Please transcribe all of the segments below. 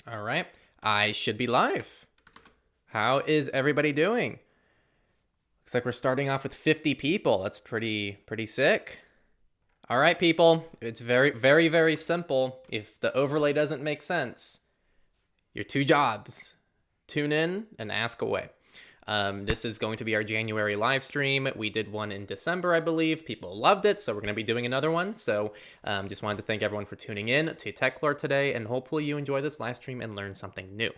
All right, I should be live. How is everybody doing? Looks like we're starting off with 50 people. That's pretty sick. All right, people, it's very simple. If the overlay doesn't make sense, your two jobs: tune in and ask away. This is going to be our January live stream. We did one in December, I believe. People loved it, so we're going to be doing another one. So just wanted to thank everyone for tuning in to Techlore today, and hopefully you enjoy this live stream and learn something new.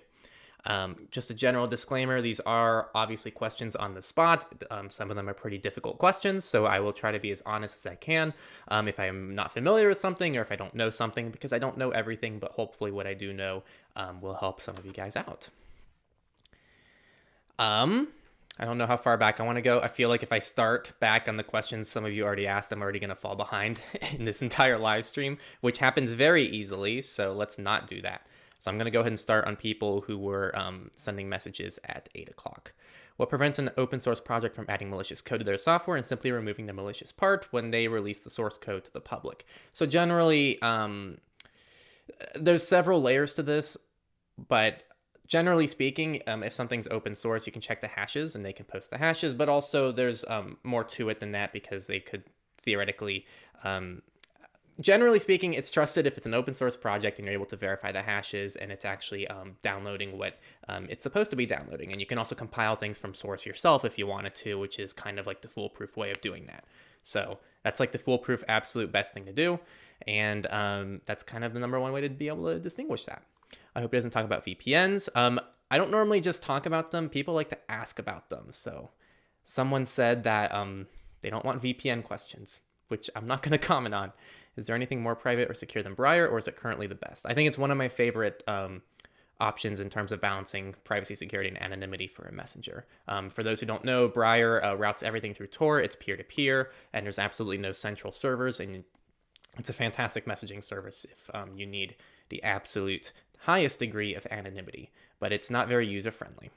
Just a general disclaimer, these are obviously questions on the spot. Some of them are pretty difficult questions, so I will try to be as honest as I can if I'm not familiar with something or if I don't know something, because I don't know everything, but hopefully what I do know will help some of you guys out. I don't know how far back I want to go. I feel like if I start back on the questions some of you already asked, I'm already going to fall behind in this entire live stream, which happens very easily, so let's not do that. So I'm going to go ahead and start on people who were sending messages at 8 o'clock. What prevents an open source project from adding malicious code to their software and simply removing the malicious part when they release the source code to the public? So generally, there's several layers to this, but generally speaking, if something's open source, you can check the hashes and they can post the hashes, but also there's more to it than that, because they could theoretically... Generally speaking, it's trusted if it's an open source project and you're able to verify the hashes and it's actually downloading what it's supposed to be downloading. And you can also compile things from source yourself if you wanted to, which is kind of like the foolproof way of doing that. So that's like the foolproof absolute best thing to do. And that's kind of the number one way to be able to distinguish that. I hope it doesn't talk about VPNs. I don't normally just talk about them. People like to ask about them. So someone said that they don't want VPN questions, which I'm not going to comment on. Is there anything more private or secure than Briar, or is it currently the best? I think it's one of my favorite options in terms of balancing privacy, security, and anonymity for a messenger. For those who don't know, Briar routes everything through Tor. It's peer-to-peer, and there's absolutely no central servers, and it's a fantastic messaging service if you need the absolute highest degree of anonymity, but it's not very user-friendly.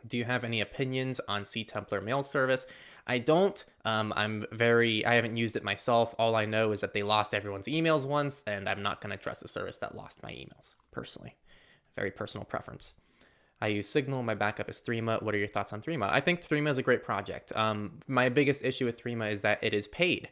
Do you have any opinions on CTemplar mail service? I don't. I haven't used it myself. All I know is that they lost everyone's emails once, and I'm not going to trust a service that lost my emails, personally. Very personal preference. I use Signal. My backup is Threema. What are your thoughts on Threema? I think Threema is a great project. My biggest issue with Threema is that it is paid,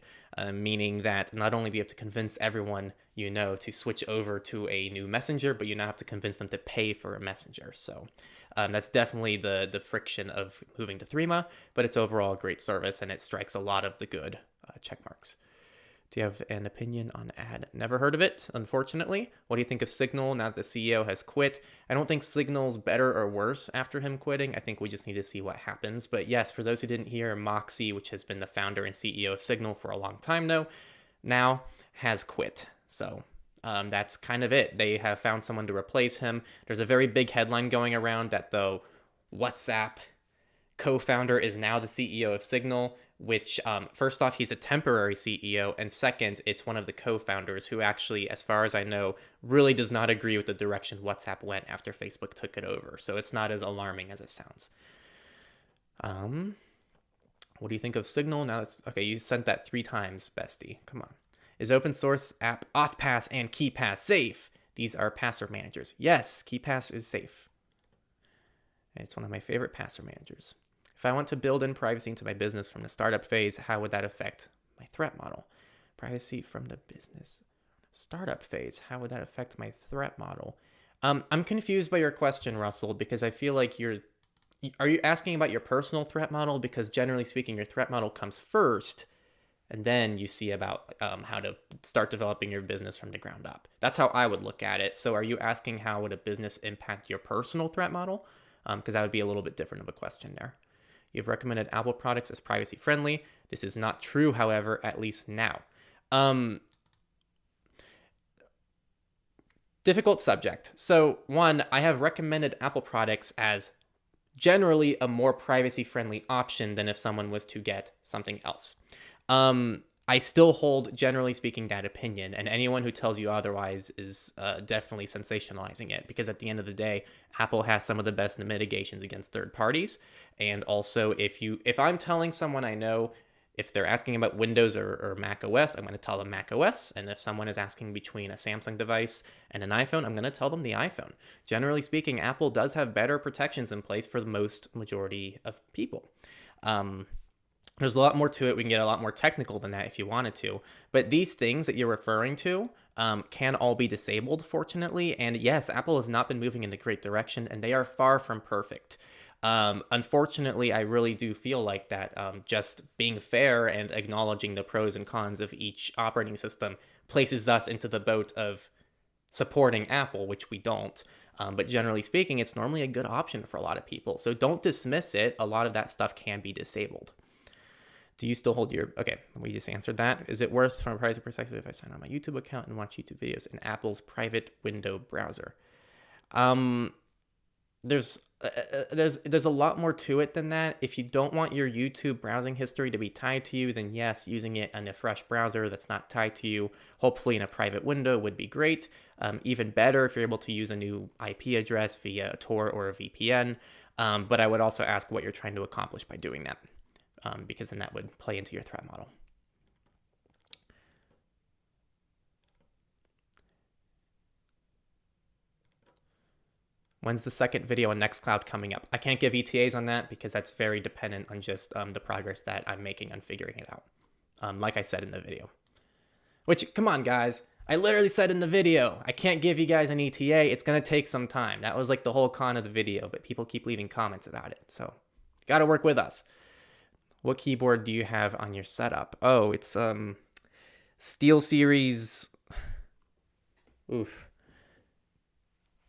meaning that not only do you have to convince everyone you know to switch over to a new messenger, but you now have to convince them to pay for a messenger. So that's definitely the friction of moving to Threema, but it's overall a great service, and it strikes a lot of the good check marks. Do you have an opinion on Ad? Never heard of it, unfortunately. What do you think of Signal now that the CEO has quit? I don't think Signal's better or worse after him quitting. I think we just need to see what happens. But yes, for those who didn't hear, Moxie, which has been the founder and CEO of Signal for a long time now has quit. So that's kind of it. They have found someone to replace him. There's a very big headline going around that the WhatsApp co-founder is now the CEO of Signal, which first off, he's a temporary CEO, and second, it's one of the co-founders who actually, as far as I know, really does not agree with the direction WhatsApp went after Facebook took it over. So it's not as alarming as it sounds. What do you think of Signal? Now it's okay. You sent that 3 times, bestie. Come on. Is open source app AuthPass and Keepass safe? These are password managers. Yes, Keepass is safe. It's one of my favorite password managers. If I want to build in privacy into my business from the startup phase, how would that affect my threat model? Privacy from the business startup phase, how would that affect my threat model? I'm confused by your question, Russell, because I feel like are you asking about your personal threat model? Because generally speaking, your threat model comes first, and then you see about how to start developing your business from the ground up. That's how I would look at it. So are you asking how would a business impact your personal threat model? Because that would be a little bit different of a question there. You've recommended Apple products as privacy friendly. This is not true, however, at least now. Difficult subject. So one, I have recommended Apple products as generally a more privacy friendly option than if someone was to get something else. I still hold, generally speaking, that opinion, and anyone who tells you otherwise is definitely sensationalizing it, because at the end of the day, Apple has some of the best mitigations against third parties. And also, if I'm telling someone I know If they're asking about Windows or Mac OS, I'm going to tell them Mac OS. And if someone is asking between a Samsung device and an iPhone, I'm going to tell them the iPhone. Generally speaking, Apple does have better protections in place for the majority of people. There's a lot more to it. We can get a lot more technical than that if you wanted to. But these things that you're referring to can all be disabled, fortunately. And yes, Apple has not been moving in a great direction, and they are far from perfect. Unfortunately, I really do feel like that just being fair and acknowledging the pros and cons of each operating system places us into the boat of supporting Apple, which we don't. But generally speaking, it's normally a good option for a lot of people. So don't dismiss it. A lot of that stuff can be disabled. Do you still hold your... Okay, we just answered that. Is it worth, from a privacy perspective, if I sign on my YouTube account and watch YouTube videos in Apple's private window browser? There's a lot more to it than that. If you don't want your YouTube browsing history to be tied to you, then yes, using it in a fresh browser that's not tied to you, hopefully in a private window, would be great. Even better if you're able to use a new IP address via a Tor or a VPN. But I would also ask what you're trying to accomplish by doing that, because then that would play into your threat model. When's the second video on Nextcloud coming up? I can't give ETAs on that because that's very dependent on just the progress that I'm making on figuring it out. Like I said in the video. Which, come on, guys. I literally said in the video, I can't give you guys an ETA. It's going to take some time. That was like the whole con of the video, but people keep leaving comments about it. So, got to work with us. What keyboard do you have on your setup? Oh, it's SteelSeries. Oof.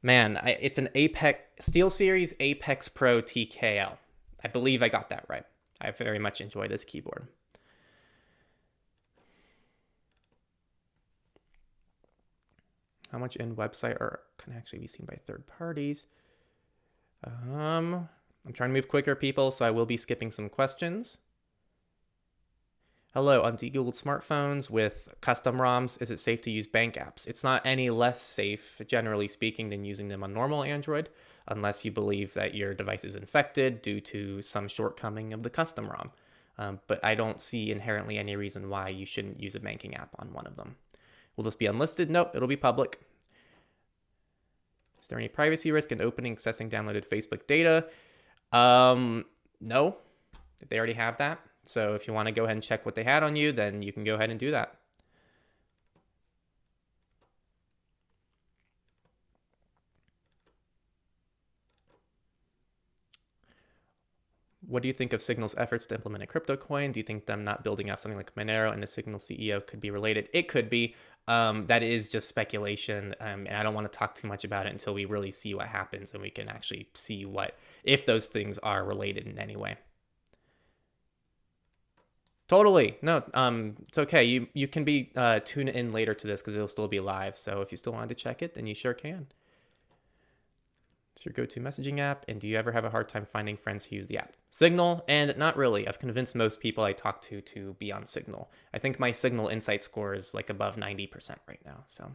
Man, it's an SteelSeries Apex Pro TKL. I believe I got that right. I very much enjoy this keyboard. How much in website can actually be seen by third parties? I'm trying to move quicker, people, so I will be skipping some questions. Hello, on de-Googled smartphones with custom ROMs, is it safe to use bank apps? It's not any less safe, generally speaking, than using them on normal Android, unless you believe that your device is infected due to some shortcoming of the custom ROM. But I don't see inherently any reason why you shouldn't use a banking app on one of them. Will this be unlisted? Nope, it'll be public. Is there any privacy risk in opening, accessing downloaded Facebook data? No, they already have that. So if you want to go ahead and check what they had on you, then you can go ahead and do that. What do you think of Signal's efforts to implement a crypto coin? Do you think them not building out something like Monero and the Signal CEO could be related? It could be. That is just speculation, and I don't want to talk too much about it until we really see what happens and we can actually see if those things are related in any way. Totally. No, it's okay. You can be tune in later to this because it'll still be live. So if you still wanted to check it, then you sure can. It's your go-to messaging app. And do you ever have a hard time finding friends who use the app? Signal, and not really. I've convinced most people I talk to be on Signal. I think my Signal Insight score is like above 90% right now. So.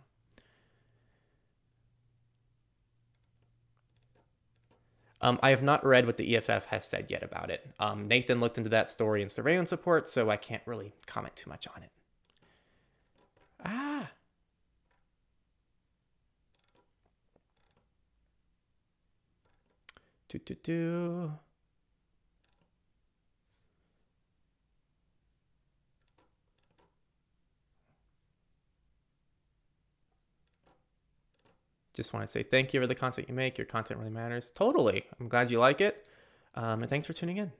I have not read what the EFF has said yet about it. Nathan looked into that story in surveillance report, so I can't really comment too much on it. Ah. Just want to say thank you for the content you make. Your content really matters. Totally. I'm glad you like it. And thanks for tuning in.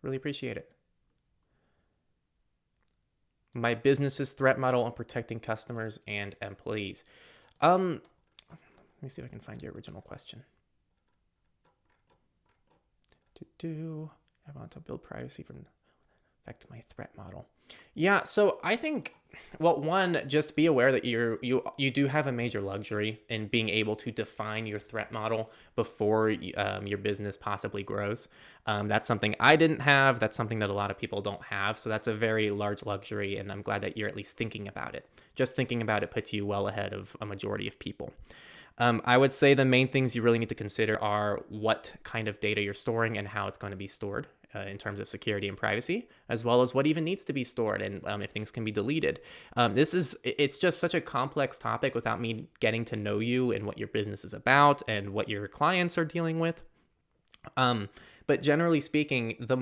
Really appreciate it. My business's threat model on protecting customers and employees. Let me see if I can find your original question. I want to build privacy from affect my threat model. Yeah, so I think, well, one, just be aware that you do have a major luxury in being able to define your threat model before your business possibly grows. That's something I didn't have. That's something that a lot of people don't have. So that's a very large luxury, and I'm glad that you're at least thinking about it. Just thinking about it puts you well ahead of a majority of people. I would say the main things you really need to consider are what kind of data you're storing and how it's going to be stored. in terms of security and privacy, as well as what even needs to be stored and if things can be deleted. It's just such a complex topic without me getting to know you and what your business is about and what your clients are dealing with. But generally speaking, the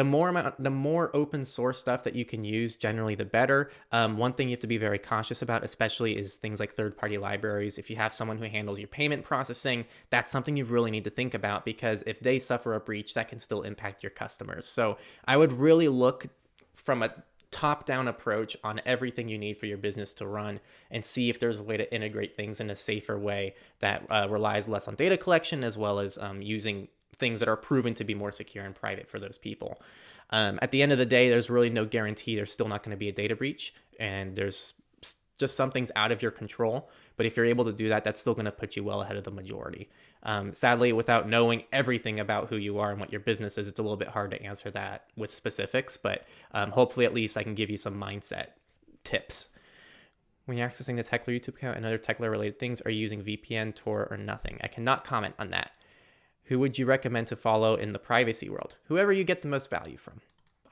more open source stuff that you can use, generally the better. One thing you have to be very cautious about, especially, is things like third-party libraries. If you have someone who handles your payment processing, that's something you really need to think about, because if they suffer a breach, that can still impact your customers. So I would really look from a top-down approach on everything you need for your business to run, and see if there's a way to integrate things in a safer way that relies less on data collection, as well as using things that are proven to be more secure and private for those people. At the end of the day, there's really no guarantee there's still not going to be a data breach, and there's just some things out of your control. But if you're able to do that, that's still going to put you well ahead of the majority. Sadly, without knowing everything about who you are and what your business is, it's a little bit hard to answer that with specifics, but hopefully at least I can give you some mindset tips. When you're accessing the Techlore YouTube account and other Techlore related things, are you using VPN, Tor, or nothing? I cannot comment on that. Who would you recommend to follow in the privacy world? Whoever you get the most value from,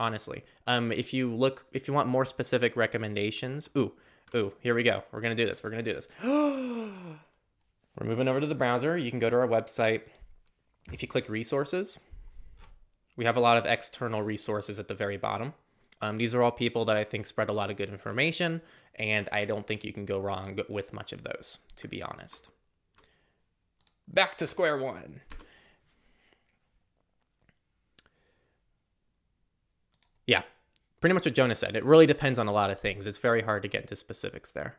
honestly. If you want more specific recommendations, here we go. We're gonna do this. We're moving over to the browser. You can go to our website. If you click resources, we have a lot of external resources at the very bottom. These are all people that I think spread a lot of good information, and I don't think you can go wrong with much of those, to be honest. Back to square one. Yeah, pretty much what Jonah said. It really depends on a lot of things. It's very hard to get into specifics there.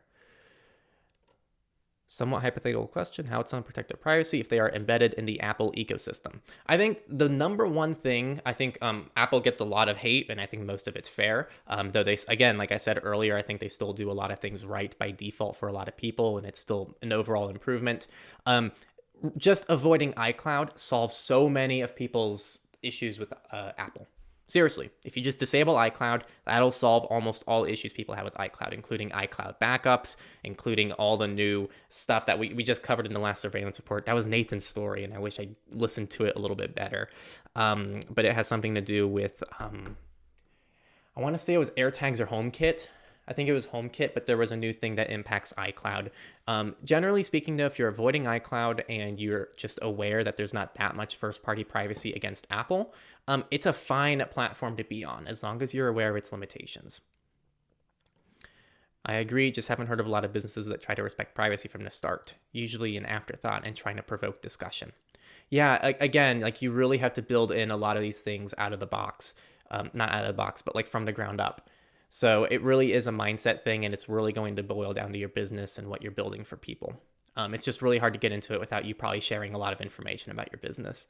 Somewhat hypothetical question: how would someone protect their privacy if they are embedded in the Apple ecosystem? I think the number one thing, Apple gets a lot of hate, and I think most of it's fair. Though they, again, like I said earlier, I think they still do a lot of things right by default for a lot of people, and it's still an overall improvement. Just avoiding iCloud solves so many of people's issues with Apple. Seriously, if you just disable iCloud, that'll solve almost all issues people have with iCloud, including iCloud backups, including all the new stuff that we just covered in the last surveillance report. That was Nathan's story, and I wish I listened to it a little bit better. But it has something to do with, I want to say it was AirTags or HomeKit. I think it was HomeKit, but there was a new thing that impacts iCloud. Generally speaking, though, if you're avoiding iCloud and you're just aware that there's not that much first-party privacy against Apple, it's a fine platform to be on, as long as you're aware of its limitations. I agree, just haven't heard of a lot of businesses that try to respect privacy from the start, usually an afterthought and trying to provoke discussion. Yeah, again, like, you really have to build in a lot of these things out of the box. Not out of the box, but like from the ground up. So it really is a mindset thing, and it's really going to boil down to your business and what you're building for people. It's just really hard to get into it without you probably sharing a lot of information about your business.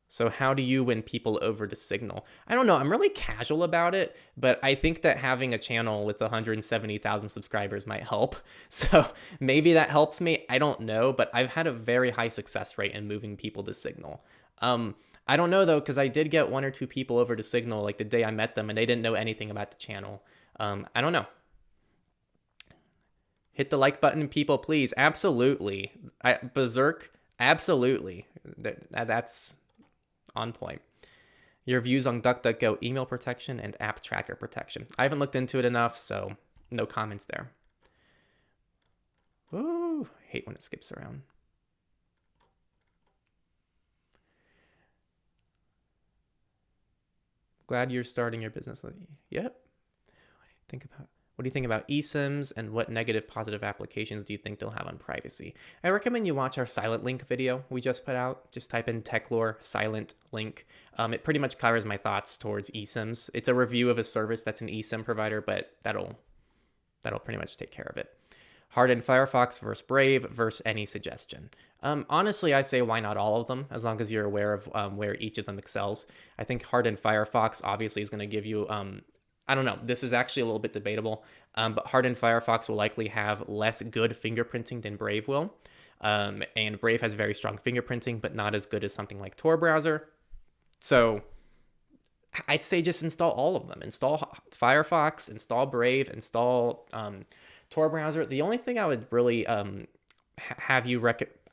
So how do you win people over to Signal? I don't know. I'm really casual about it, but I think that having a channel with 170,000 subscribers might help. So maybe that helps me. I don't know, but I've had a very high success rate in moving people to Signal. I don't know, though, because I did get 1 or 2 people over to Signal like the day I met them, and they didn't know anything about the channel. I don't know. Hit the like button, people, please. Absolutely. Berserk, absolutely. That's on point. Your views on DuckDuckGo email protection and app tracker protection. I haven't looked into it enough, so no comments there. Ooh, I hate when it skips around. Glad you're starting your business. Yep. What do you think about eSIMs, and what negative positive applications do you think they'll have on privacy? I recommend you watch our silent link video we just put out. Just type in Techlore silent link. It pretty much covers my thoughts towards eSIMs. It's a review of a service that's an eSIM provider, but that'll pretty much take care of it. Hardened Firefox versus Brave versus any suggestion. Honestly, I say why not all of them, as long as you're aware of where each of them excels. I think Hardened Firefox obviously is going to give you, I don't know, this is actually a little bit debatable, but Hardened Firefox will likely have less good fingerprinting than Brave will. And Brave has very strong fingerprinting, but not as good as something like Tor browser. So I'd say just install all of them. Install Firefox, install Brave, install Tor browser. The only thing I would really have you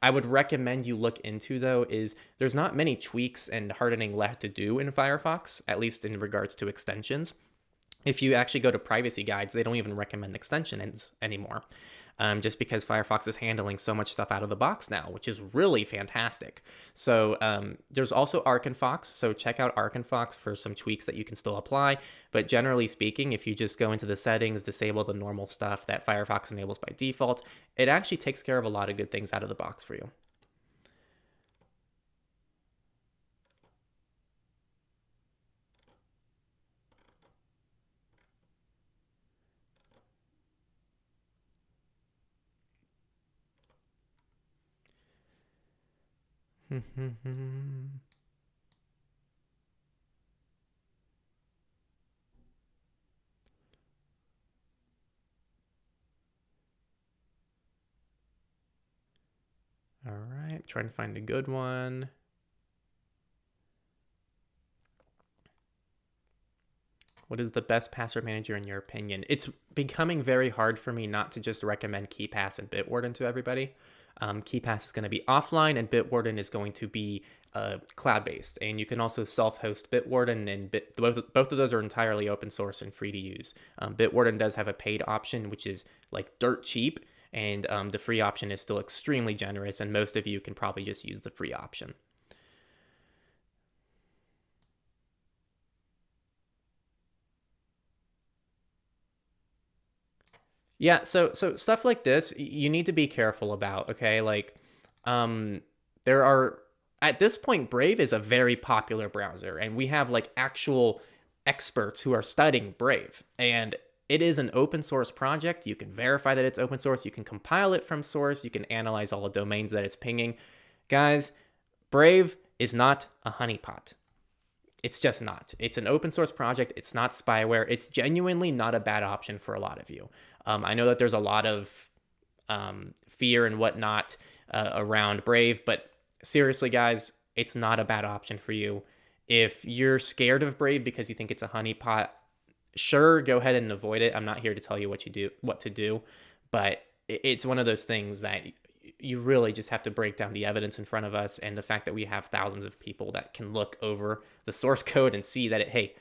I would recommend you look into, though, is there's not many tweaks and hardening left to do in Firefox, at least in regards to extensions. If you actually go to privacy guides, they don't even recommend extensions anymore, just because Firefox is handling so much stuff out of the box now, which is really fantastic. So there's also ArcandFox, so check out ArcandFox for some tweaks that you can still apply. But generally speaking, if you just go into the settings, disable the normal stuff that Firefox enables by default, it actually takes care of a lot of good things out of the box for you. All right, trying to find a good one. What is the best password manager in your opinion? It's becoming very hard for me not to just recommend Keepass and Bitwarden to everybody. Keepass is going to be offline, and Bitwarden is going to be cloud-based. And you can also self-host Bitwarden, and both of those are entirely open source and free to use. Bitwarden does have a paid option, which is like dirt cheap, and the free option is still extremely generous, and most of you can probably just use the free option. Yeah, so stuff like this you need to be careful about, okay? Like there are, at this point, Brave is a very popular browser, and we have like actual experts who are studying Brave, and it is an open source project. You can verify that it's open source, you can compile it from source, you can analyze all the domains that it's pinging. Guys, Brave is not a honeypot. It's just not. It's an open source project. It's not spyware. It's genuinely not a bad option for a lot of you. I know that there's a lot of fear and whatnot around Brave, but seriously, guys, it's not a bad option for you. If you're scared of Brave because you think it's a honeypot, sure, go ahead and avoid it. I'm not here to tell you what to do, but it's one of those things that you really just have to break down the evidence in front of us, and the fact that we have thousands of people that can look over the source code and see that hey,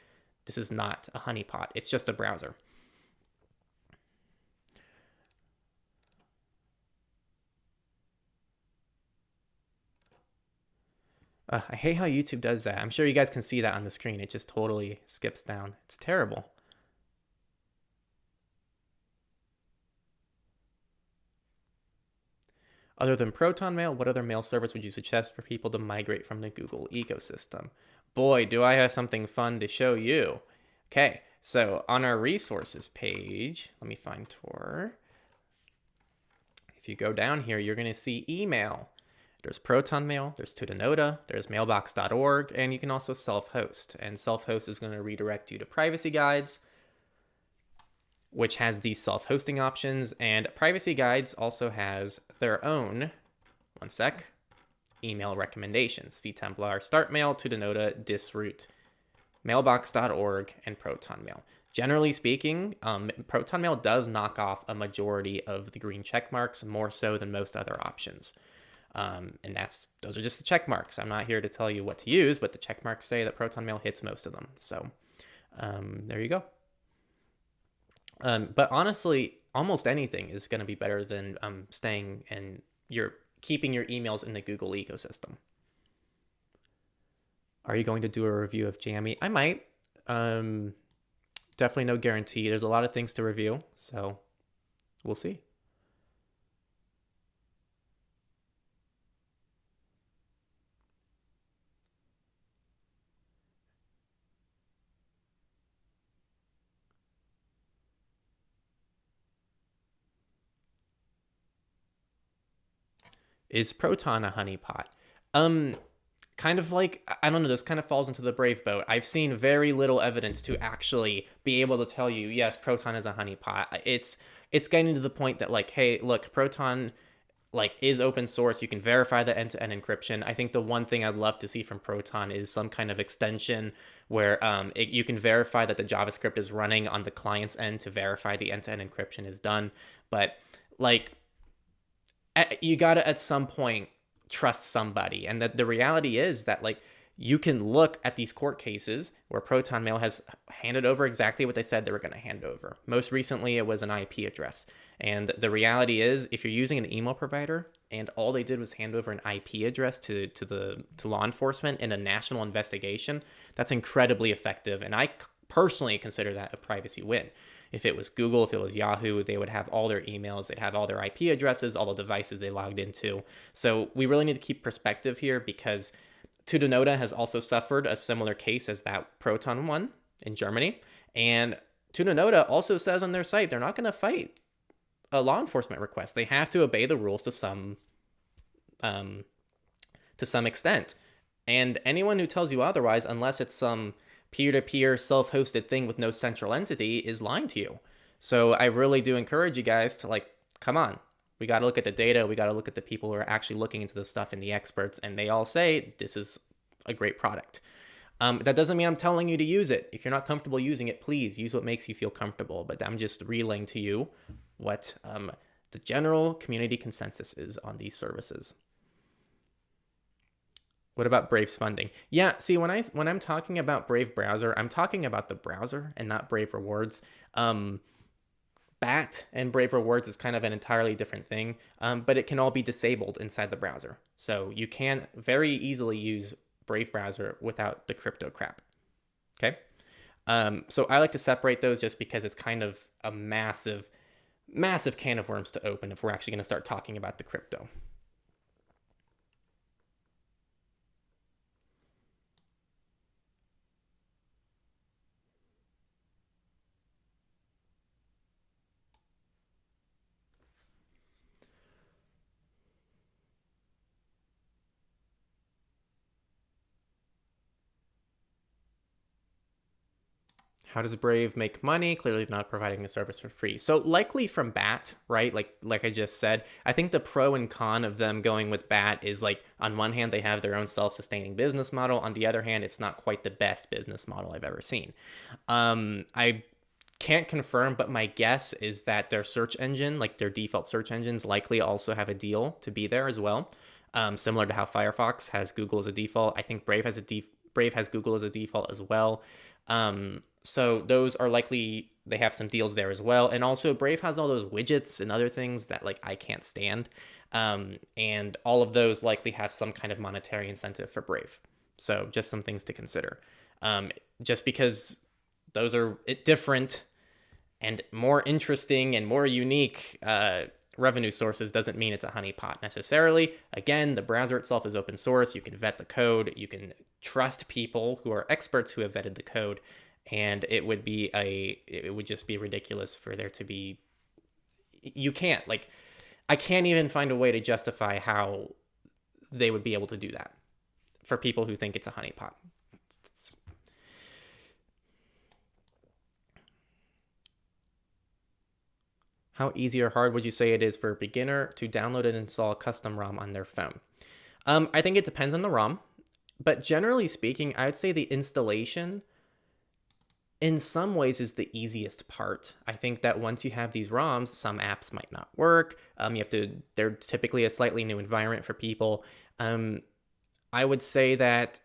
this is not a honeypot. It's just a browser. I hate how YouTube does that. I'm sure you guys can see that on the screen. It just totally skips down. It's terrible. Other than Proton Mail, what other mail service would you suggest for people to migrate from the Google ecosystem? Boy, do I have something fun to show you. Okay, so on our resources page, let me find Tor. If you go down here, you're going to see email. There's Proton Mail, there's Tutanota, there's mailbox.org, and you can also self-host. And self-host is going to redirect you to privacy guides, which has these self-hosting options. And privacy guides also has their own, one sec, email recommendations. cTemplar, StartMail, Tutanota, Disroot, mailbox.org, and Proton Mail. Generally speaking, Proton Mail does knock off a majority of the green check marks, more so than most other options. And those are just the check marks. I'm not here to tell you what to use, but the check marks say that Proton Mail hits most of them. So there you go. But honestly, almost anything is going to be better than staying and keeping your emails in the Google ecosystem. Are you going to do a review of Jammy? I might. Definitely no guarantee. There's a lot of things to review, so we'll see. Is Proton a honeypot? Kind of like, I don't know, this kind of falls into the Brave boat. I've seen very little evidence to actually be able to tell you, yes, Proton is a honeypot. It's getting to the point that like, hey, look, Proton like is open source. You can verify the end-to-end encryption. I think the one thing I'd love to see from Proton is some kind of extension where you can verify that the JavaScript is running on the client's end to verify the end-to-end encryption is done. But like, you gotta at some point trust somebody. And that the reality is that like you can look at these court cases where Proton Mail has handed over exactly what they said they were going to hand over. Most recently, it was an IP address. And the reality is, if you're using an email provider and all they did was hand over an IP address to law enforcement in a national investigation, that's incredibly effective. And I personally consider that a privacy win. If it was Google, if it was Yahoo, they would have all their emails, they'd have all their IP addresses, all the devices they logged into. So we really need to keep perspective here, because Tutanota has also suffered a similar case as that Proton one in Germany. And Tutanota also says on their site they're not going to fight a law enforcement request. They have to obey the rules to some extent. And anyone who tells you otherwise, unless it's some peer-to-peer self-hosted thing with no central entity, is lying to you. So I really do encourage you guys to like, come on. We got to look at the data. We got to look at the people who are actually looking into this stuff and the experts. And they all say this is a great product. That doesn't mean I'm telling you to use it. If you're not comfortable using it, please use what makes you feel comfortable. But I'm just relaying to you what the general community consensus is on these services. What about Brave's funding? Yeah, see, when I'm talking about Brave browser, I'm talking about the browser and not Brave rewards. BAT and Brave rewards is kind of an entirely different thing, but it can all be disabled inside the browser. So you can very easily use Brave browser without the crypto crap. Okay. So I like to separate those just because it's kind of a massive can of worms to open if we're actually going to start talking about the crypto. How does Brave make money? Clearly not providing a service for free. So likely from BAT, right? Like I just said, I think the pro and con of them going with BAT is like, on one hand, they have their own self-sustaining business model. On the other hand, it's not quite the best business model I've ever seen. I can't confirm, but my guess is that their search engine, like their default search engines, likely also have a deal to be there as well. Similar to how Firefox has Google as a default. I think Brave has Google as a default as well. So those are likely, they have some deals there as well. And also Brave has all those widgets and other things that like I can't stand. And all of those likely have some kind of monetary incentive for Brave. So just some things to consider. Just because those are different and more interesting and more unique revenue sources doesn't mean it's a honeypot necessarily. Again, the browser itself is open source. You can vet the code. You can trust people who are experts who have vetted the code. And it would just be ridiculous for there to be, I can't even find a way to justify how they would be able to do that for people who think it's a honeypot. How easy or hard would you say it is for a beginner to download and install a custom ROM on their phone? I think it depends on the ROM, but generally speaking, I would say the installation in some ways is the easiest part. I think that once you have these ROMs, some apps might not work. They're typically a slightly new environment for people. I would say that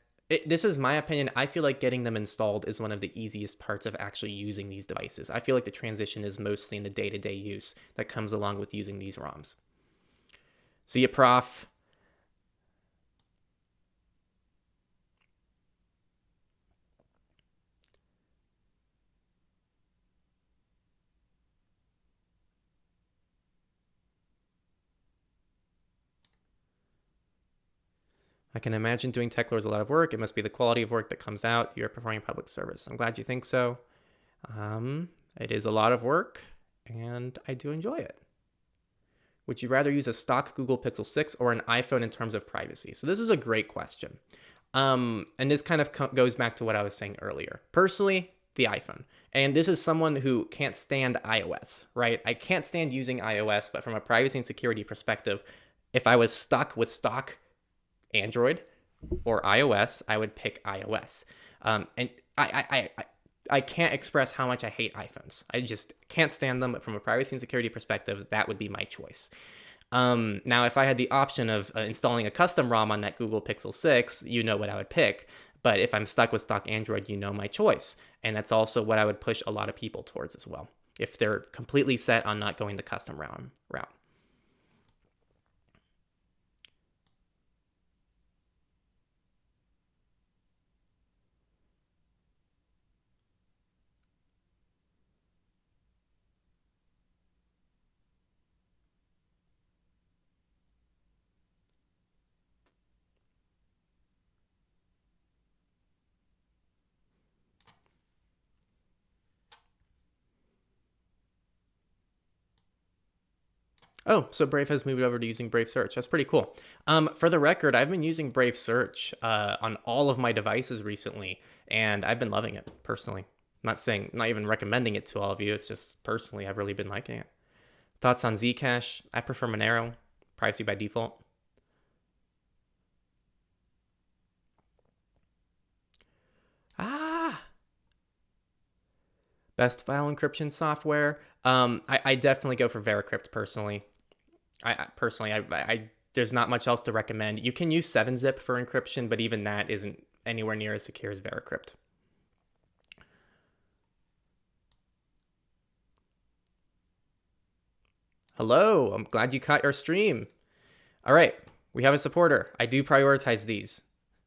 this is my opinion. I feel like getting them installed is one of the easiest parts of actually using these devices. I feel like the transition is mostly in the day-to-day use that comes along with using these ROMs. See ya, Prof. I can imagine doing Techlore is a lot of work. It must be the quality of work that comes out. You're performing public service. I'm glad you think so. It is a lot of work, and I do enjoy it. Would you rather use a stock Google Pixel 6 or an iPhone in terms of privacy? So this is a great question. And this kind of goes back to what I was saying earlier. Personally, the iPhone. And this is someone who can't stand iOS, right? I can't stand using iOS, but from a privacy and security perspective, if I was stuck with stock Android or iOS, I would pick iOS. And I can't express how much I hate iPhones. I just can't stand them. But from a privacy and security perspective, that would be my choice. Now, if I had the option of installing a custom ROM on that Google Pixel 6, you know what I would pick. But if I'm stuck with stock Android, you know my choice. And that's also what I would push a lot of people towards as well, if they're completely set on not going the custom ROM route. Oh, so Brave has moved over to using Brave Search. That's pretty cool. For the record, I've been using Brave Search on all of my devices recently, and I've been loving it personally. I'm not even recommending it to all of you. It's just personally, I've really been liking it. Thoughts on Zcash? I prefer Monero. Privacy by default. Best file encryption software. I definitely go for Veracrypt personally. I there's not much else to recommend. You can use 7-zip for encryption, but even that isn't anywhere near as secure as Veracrypt. Hello, I'm glad you caught our stream. All right, we have a supporter. I do prioritize these.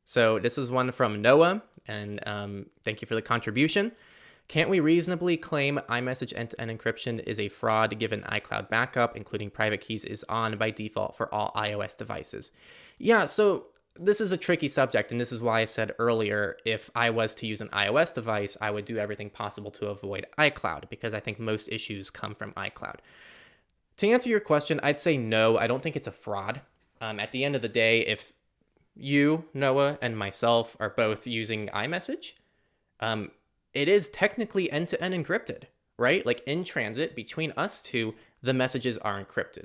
So this is one from Noah, and thank you for the contribution. Can't we reasonably claim iMessage end-to-end encryption is a fraud given iCloud backup, including private keys, is on by default for all iOS devices? Yeah, so this is a tricky subject, and this is why I said earlier, if I was to use an iOS device, I would do everything possible to avoid iCloud, because I think most issues come from iCloud. To answer your question, I'd say no, I don't think it's a fraud. At the end of the day, if you, Noah, and myself are both using iMessage, it is technically end-to-end encrypted, right? Like in transit between us two, the messages are encrypted.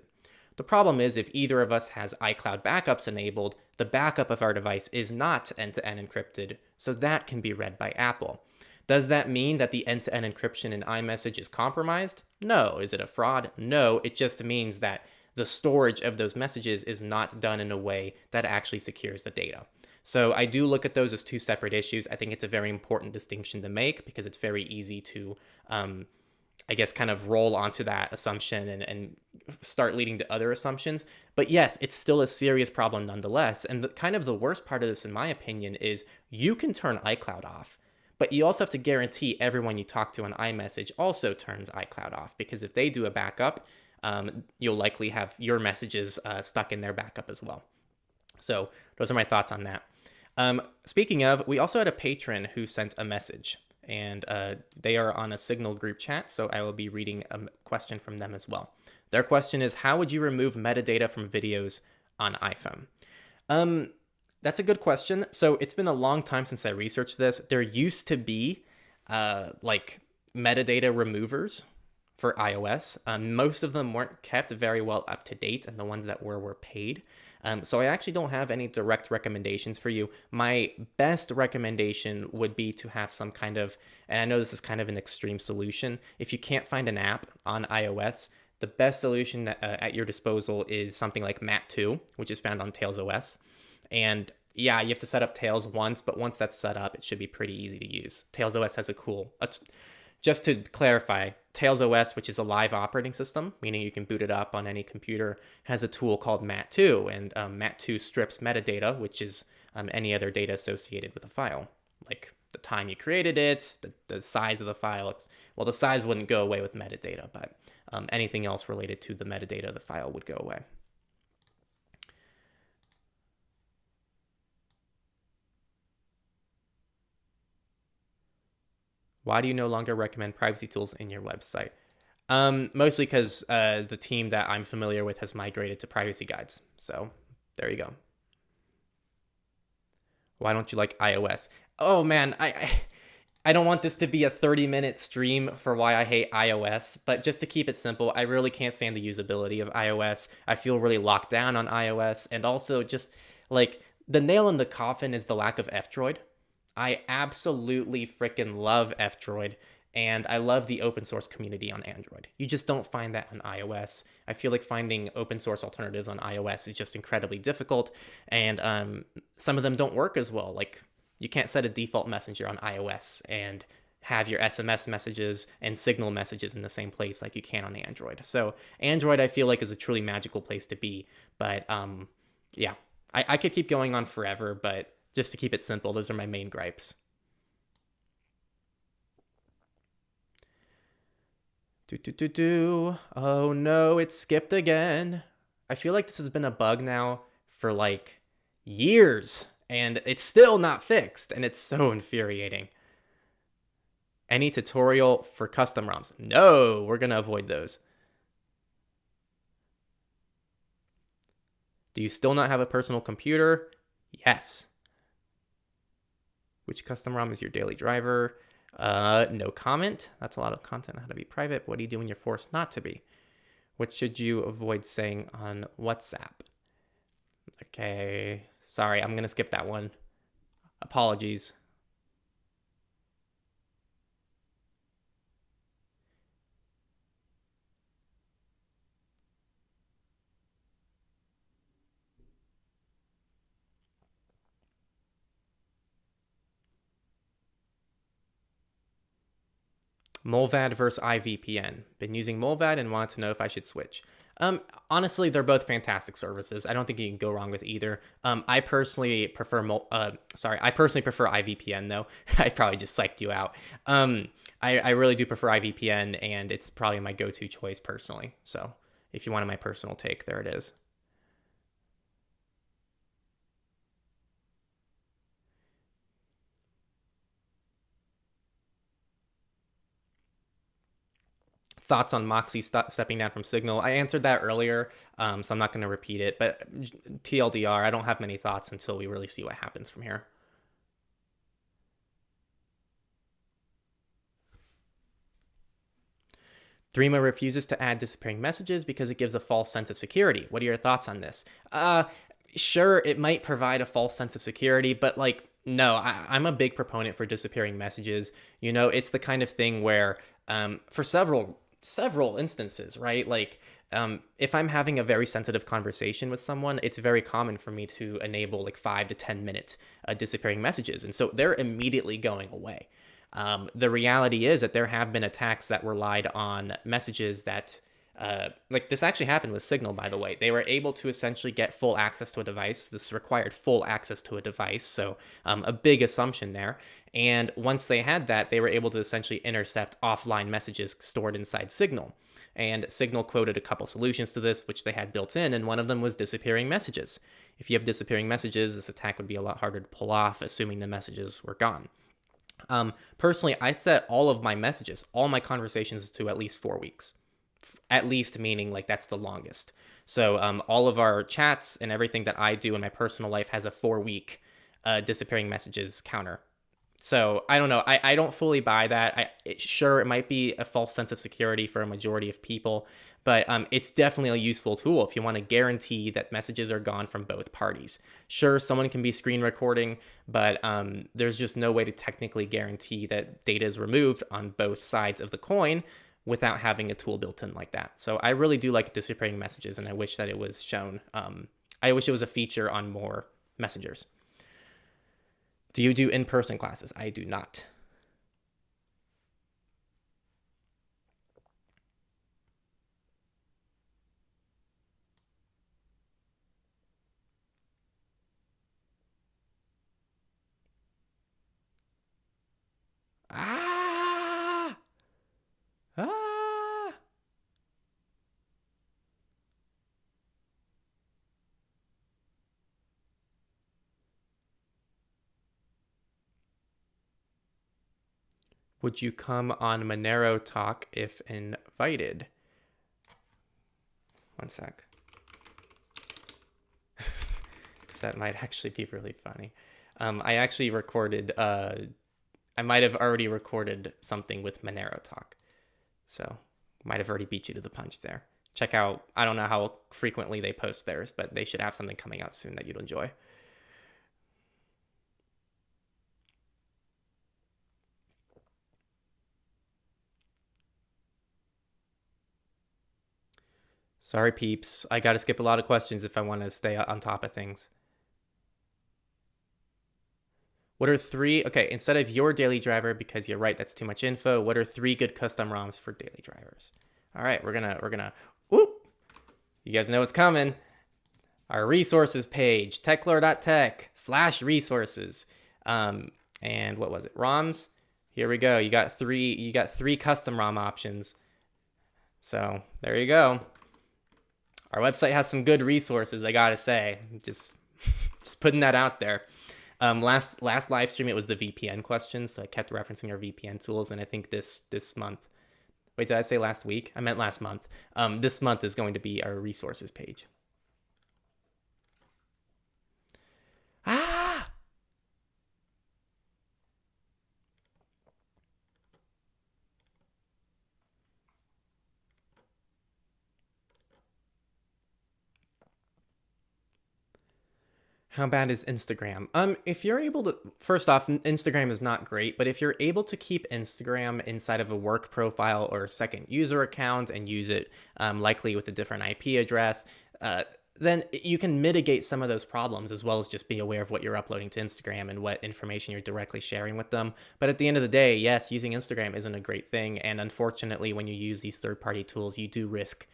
The problem is if either of us has iCloud backups enabled, the backup of our device is not end-to-end encrypted, so that can be read by Apple. Does that mean that the end-to-end encryption in iMessage is compromised? No. Is it a fraud? No. It just means that the storage of those messages is not done in a way that actually secures the data. So I do look at those as two separate issues. I think it's a very important distinction to make because it's very easy to, I guess, kind of roll onto that assumption and start leading to other assumptions. But yes, it's still a serious problem nonetheless. And kind of the worst part of this, in my opinion, is you can turn iCloud off, but you also have to guarantee everyone you talk to on iMessage also turns iCloud off, because if they do a backup, you'll likely have your messages stuck in their backup as well. So those are my thoughts on that. Speaking of, we also had a patron who sent a message, and they are on a Signal group chat, so I will be reading a question from them as well. Their question is, how would you remove metadata from videos on iPhone? That's a good question. So it's been a long time since I researched this. There used to be like metadata removers for iOS. Most of them weren't kept very well up to date, and the ones that were paid. So I actually don't have any direct recommendations for you. My best recommendation would be to have some kind of, and I know this is kind of an extreme solution, if you can't find an app on iOS, the best solution at your disposal is something like Mat2, which is found on Tails OS. And yeah, you have to set up Tails once, but once that's set up, it should be pretty easy to use. Tails OS has a cool, just to clarify, Tails OS, which is a live operating system, meaning you can boot it up on any computer, has a tool called Mat2, and Mat2 strips metadata, which is any other data associated with a file, like the time you created it, the size of the file. Well, the size wouldn't go away with metadata, but anything else related to the metadata of the file would go away. Why do you no longer recommend privacy tools in your website? Mostly because the team that I'm familiar with has migrated to privacy guides. So there you go. Why don't you like iOS? Oh man, I don't want this to be a 30-minute stream for why I hate iOS, but just to keep it simple, I really can't stand the usability of iOS. I feel really locked down on iOS, and also just like the nail in the coffin is the lack of F-Droid. I absolutely freaking love F-Droid. And I love the open source community on Android. You just don't find that on iOS. I feel like finding open source alternatives on iOS is just incredibly difficult. And some of them don't work as well. Like, you can't set a default messenger on iOS and have your SMS messages and Signal messages in the same place like you can on Android. So Android, I feel like, is a truly magical place to be. But yeah, I could keep going on forever, but just to keep it simple, those are my main gripes. Oh no, it skipped again. I feel like this has been a bug now for like years, and it's still not fixed, and it's so infuriating. Any tutorial for custom ROMs? No, we're going to avoid those. Do you still not have a personal computer? Yes. Which custom ROM is your daily driver? No comment. That's a lot of content on how to be private. What do you do when you're forced not to be? What should you avoid saying on WhatsApp? Okay, sorry, I'm going to skip that one. Apologies. Molvad versus iVPN. Been using Molvad and wanted to know if I should switch. Honestly, they're both fantastic services. I don't think you can go wrong with either. I personally prefer iVPN though. I probably just psyched you out. I really do prefer iVPN, and it's probably my go-to choice personally. So if you wanted my personal take, there it is. Thoughts on Moxie stepping down from Signal? I answered that earlier, so I'm not going to repeat it. But TLDR, I don't have many thoughts until we really see what happens from here. Threema refuses to add disappearing messages because it gives a false sense of security. What are your thoughts on this? Sure, it might provide a false sense of security, but like, no, I'm a big proponent for disappearing messages. You know, it's the kind of thing where for several instances, right? Like, if I'm having a very sensitive conversation with someone, it's very common for me to enable like 5 to 10 minute disappearing messages. And so they're immediately going away. The reality is that there have been attacks that relied on messages that, like this actually happened with Signal, by the way. They were able to essentially get full access to a device. This required full access to a device. So a big assumption there. And once they had that, they were able to essentially intercept offline messages stored inside Signal. And Signal quoted a couple solutions to this, which they had built in, and one of them was disappearing messages. If you have disappearing messages, this attack would be a lot harder to pull off, assuming the messages were gone. Personally, I set all of my messages, all my conversations to at least 4 weeks. At least meaning like that's the longest. So all of our chats and everything that I do in my personal life has a 4-week disappearing messages counter. So I don't know. I don't fully buy that. Sure, it might be a false sense of security for a majority of people, but it's definitely a useful tool if you want to guarantee that messages are gone from both parties. Sure, someone can be screen recording, but there's just no way to technically guarantee that data is removed on both sides of the coin without having a tool built in like that. So I really do like disappearing messages, and I wish that it was shown. I wish it was a feature on more messengers. Do you do in-person classes? I do not. Ah! Ah! Would you come on Monero Talk if invited? One sec. Because that might actually be really funny. I actually recorded, I might have already recorded something with Monero Talk. So might have already beat you to the punch there. Check out, I don't know how frequently they post theirs, but they should have something coming out soon that you'd enjoy. Sorry, peeps. I got to skip a lot of questions if I want to stay on top of things. What are 3, okay, instead of your daily driver, because you're right, that's too much info, what are 3 good custom ROMs for daily drivers? All right, we're gonna, whoop, you guys know what's coming. Our resources page, techlore.tech/resources. And what was it? ROMs. Here we go. You got three custom ROM options. So there you go. Our website has some good resources, I gotta say. Just putting that out there. Last live stream, it was the VPN questions, so I kept referencing our VPN tools, and I think this month. Wait, did I say last week? I meant last month. This month is going to be our resources page. How bad is Instagram? If you're able to, first off, Instagram is not great, but if you're able to keep Instagram inside of a work profile or a second user account and use it likely with a different IP address, then you can mitigate some of those problems, as well as just be aware of what you're uploading to Instagram and what information you're directly sharing with them. But at the end of the day, yes, using Instagram isn't a great thing. And unfortunately, when you use these third-party tools, you do risk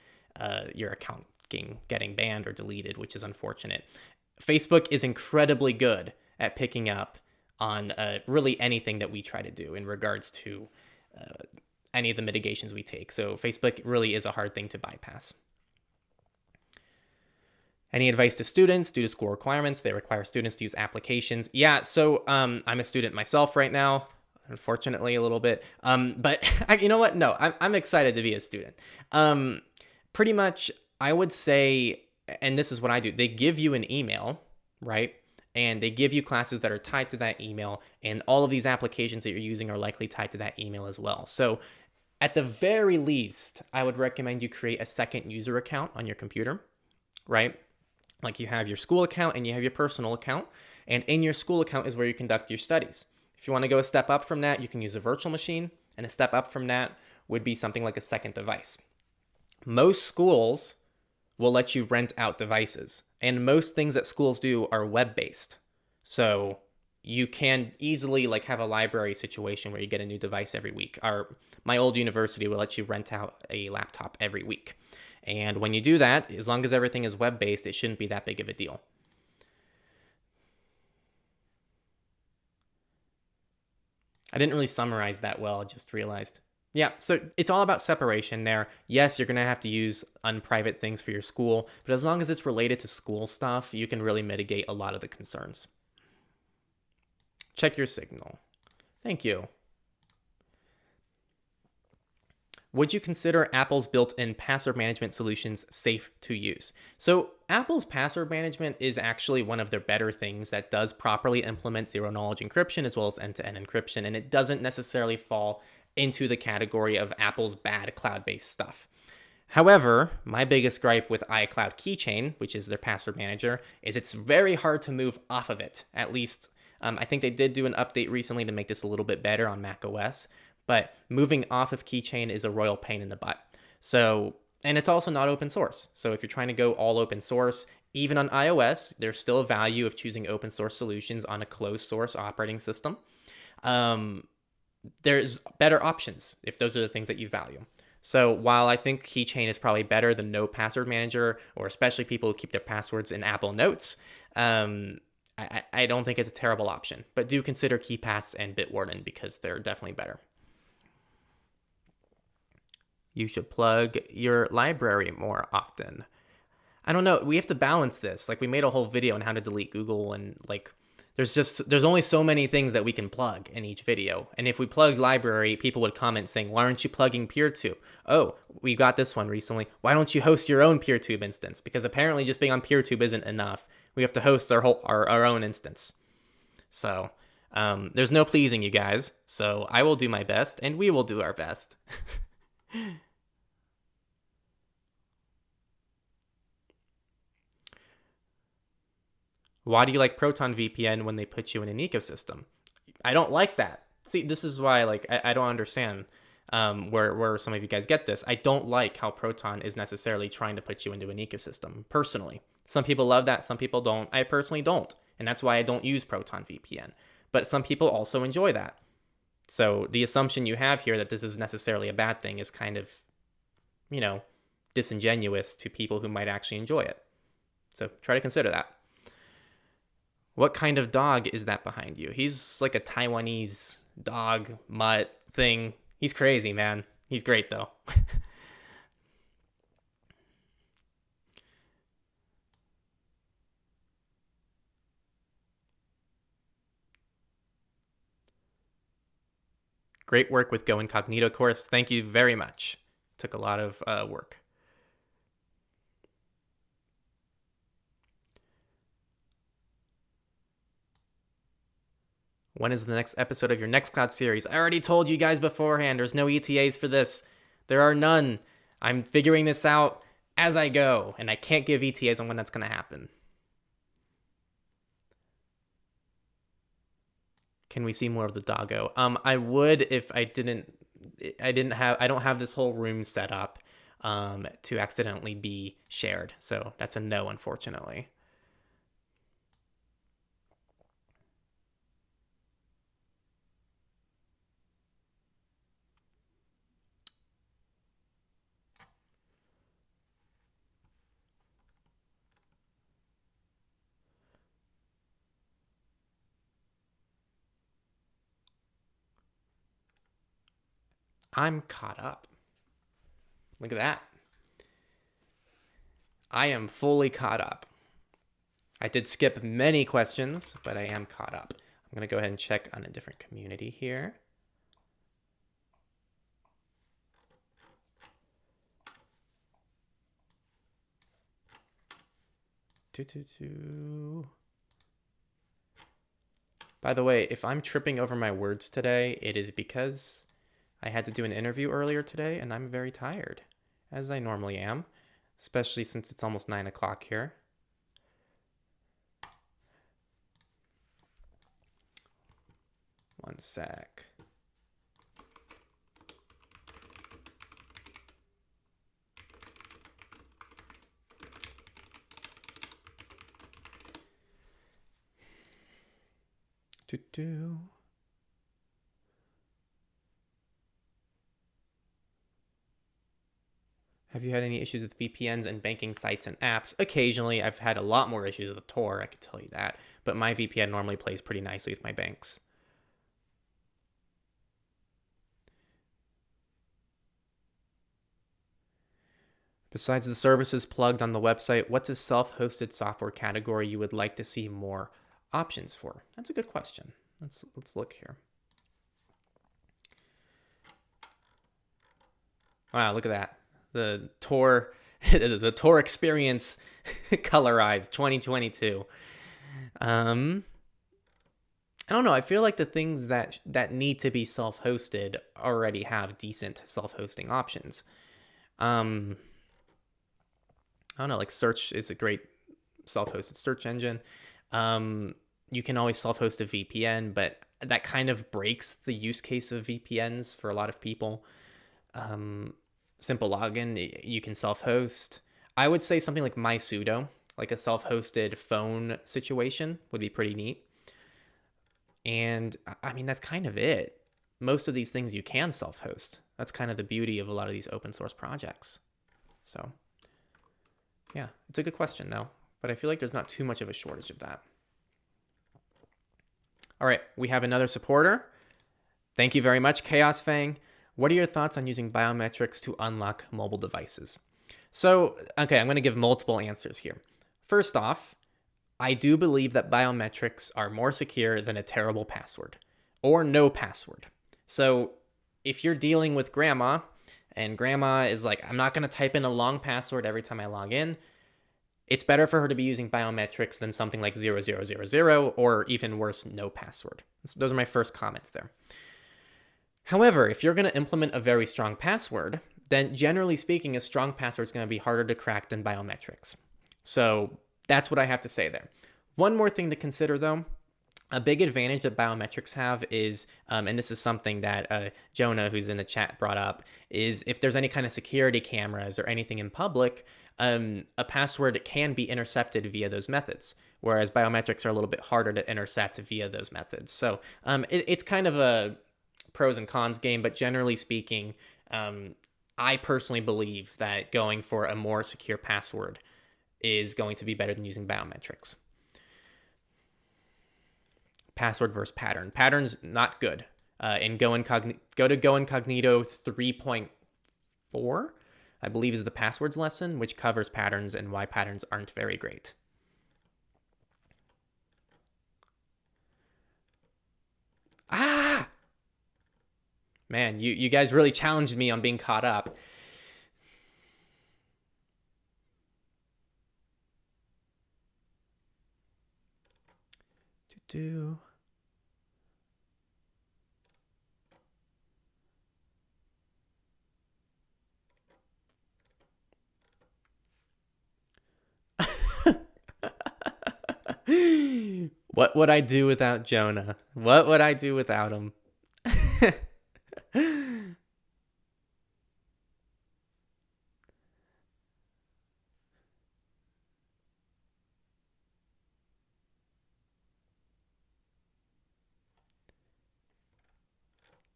your account getting banned or deleted, which is unfortunate. Facebook is incredibly good at picking up on really anything that we try to do in regards to any of the mitigations we take. So Facebook really is a hard thing to bypass. Any advice to students due to school requirements? They require students to use applications. Yeah, so I'm a student myself right now, unfortunately a little bit. But you know what? No, I'm excited to be a student. Pretty much, I would say, and this is what I do, they give you an email, right? And they give you classes that are tied to that email, and all of these applications that you're using are likely tied to that email as well. So at the very least, I would recommend you create a second user account on your computer, right? Like you have your school account and you have your personal account, and in your school account is where you conduct your studies. If you want to go a step up from that, you can use a virtual machine, and a step up from that would be something like a second device. Most schools will let you rent out devices, and most things that schools do are web-based. So you can easily like have a library situation where you get a new device every week. My old university will let you rent out a laptop every week. And when you do that, as long as everything is web-based, it shouldn't be that big of a deal. I didn't really summarize that well, I just realized. Yeah, so it's all about separation there. Yes, you're going to have to use unprivate things for your school, but as long as it's related to school stuff, you can really mitigate a lot of the concerns. Check your signal. Thank you. Would you consider Apple's built-in password management solutions safe to use? So Apple's password management is actually one of their better things that does properly implement zero-knowledge encryption as well as end-to-end encryption, and it doesn't necessarily fall into the category of Apple's bad cloud-based stuff. However, my biggest gripe with iCloud Keychain, which is their password manager, is it's very hard to move off of it. At least, I think they did do an update recently to make this a little bit better on macOS, but moving off of Keychain is a royal pain in the butt. So, and it's also not open source. So if you're trying to go all open source, even on iOS, there's still a value of choosing open source solutions on a closed source operating system. There's better options if those are the things that you value. So while I think Keychain is probably better than no password manager, or especially people who keep their passwords in Apple Notes, I don't think it's a terrible option. But do consider Keepass and Bitwarden because they're definitely better. You should plug your library more often. I don't know. We have to balance this. Like, we made a whole video on how to delete Google, and like, there's only so many things that we can plug in each video. And if we plugged library, people would comment saying, why aren't you plugging PeerTube? Oh, we got this one recently. Why don't you host your own PeerTube instance? Because apparently just being on PeerTube isn't enough. We have to host our own instance. So there's no pleasing you guys. So I will do my best, and we will do our best. Why do you like Proton VPN when they put you in an ecosystem? I don't like that. See, this is why, like, I don't understand. where some of you guys get this. I don't like how Proton is necessarily trying to put you into an ecosystem, personally. Some people love that, some people don't. I personally don't, and that's why I don't use Proton VPN. But some people also enjoy that. So the assumption you have here that this is necessarily a bad thing is kind of, disingenuous to people who might actually enjoy it. So try to consider that. What kind of dog is that behind you? He's like a Taiwanese dog mutt thing. He's crazy, man. He's great, though. Great work with Go Incognito course. Thank you very much. Took a lot of work. When is the next episode of your Nextcloud series? I already told you guys beforehand, there's no ETAs for this. There are none. I'm figuring this out as I go, and I can't give ETAs on when that's going to happen. Can we see more of the doggo? I would if I don't have this whole room set up to accidentally be shared. So that's a no, unfortunately. I'm caught up. Look at that. I am fully caught up. I did skip many questions, but I am caught up. I'm going to go ahead and check on a different community here. By the way, if I'm tripping over my words today, it is because I had to do an interview earlier today, and I'm very tired, as I normally am, especially since it's almost 9 o'clock here. One sec. Have you had any issues with VPNs and banking sites and apps? Occasionally. I've had a lot more issues with Tor, I can tell you that. But my VPN normally plays pretty nicely with my banks. Besides the services plugged on the website, what's a self-hosted software category you would like to see more options for? That's a good question. Let's look here. Wow, look at that. The Tor the Tor experience colorized 2022. I don't know. I feel like the things that need to be self-hosted already have decent self-hosting options. I don't know, like search is a great self-hosted search engine. You can always self-host a VPN, but that kind of breaks the use case of VPNs for a lot of people. Simple login, you can self-host. I would say something like MySudo, like a self-hosted phone situation would be pretty neat. And I mean, that's kind of it. Most of these things you can self-host. That's kind of the beauty of a lot of these open source projects. So yeah, it's a good question though, but I feel like there's not too much of a shortage of that. All right, we have another supporter. Thank you very much, Chaosfang. What are your thoughts on using biometrics to unlock mobile devices? So, okay, I'm going to give multiple answers here. First off, I do believe that biometrics are more secure than a terrible password or no password. So if you're dealing with grandma and grandma is like, I'm not going to type in a long password every time I log in, it's better for her to be using biometrics than something like 0000 or even worse, no password. Those are my first comments there. However, if you're going to implement a very strong password, then generally speaking, a strong password is going to be harder to crack than biometrics. So that's what I have to say there. One more thing to consider though, A big advantage that biometrics have is, and this is something that Jonah, who's in the chat, brought up, is if there's any kind of security cameras or anything in public, a password can be intercepted via those methods, whereas biometrics are a little bit harder to intercept via those methods. So it's kind of a pros and cons game, but generally speaking, I personally believe that going for a more secure password is going to be better than using biometrics. Password versus pattern. Pattern's not good. In go to Go Incognito 3.4, I believe is the passwords lesson, which covers patterns and why patterns aren't very great. Ah! Man, you guys really challenged me on being caught up. Do. What would I do without Jonah? What would I do without him?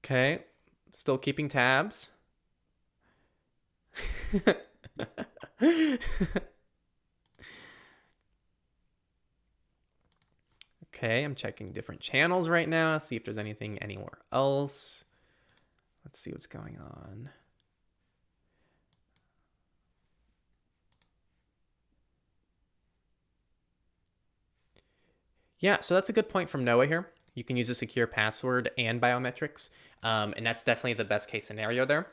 Okay, still keeping tabs. Okay, I'm checking different channels right now, see if there's anything anywhere else. Let's see what's going on. Yeah, so that's a good point from Noah here. You can use a secure password and biometrics, and that's definitely the best case scenario there,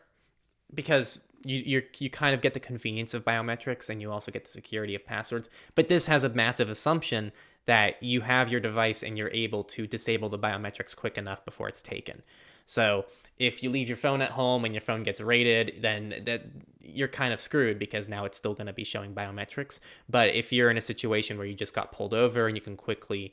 because you kind of get the convenience of biometrics and you also get the security of passwords. But this has a massive assumption that you have your device and you're able to disable the biometrics quick enough before it's taken. So if you leave your phone at home and your phone gets raided, then you're kind of screwed, because now it's still going to be showing biometrics. But if you're in a situation where you just got pulled over and you can quickly,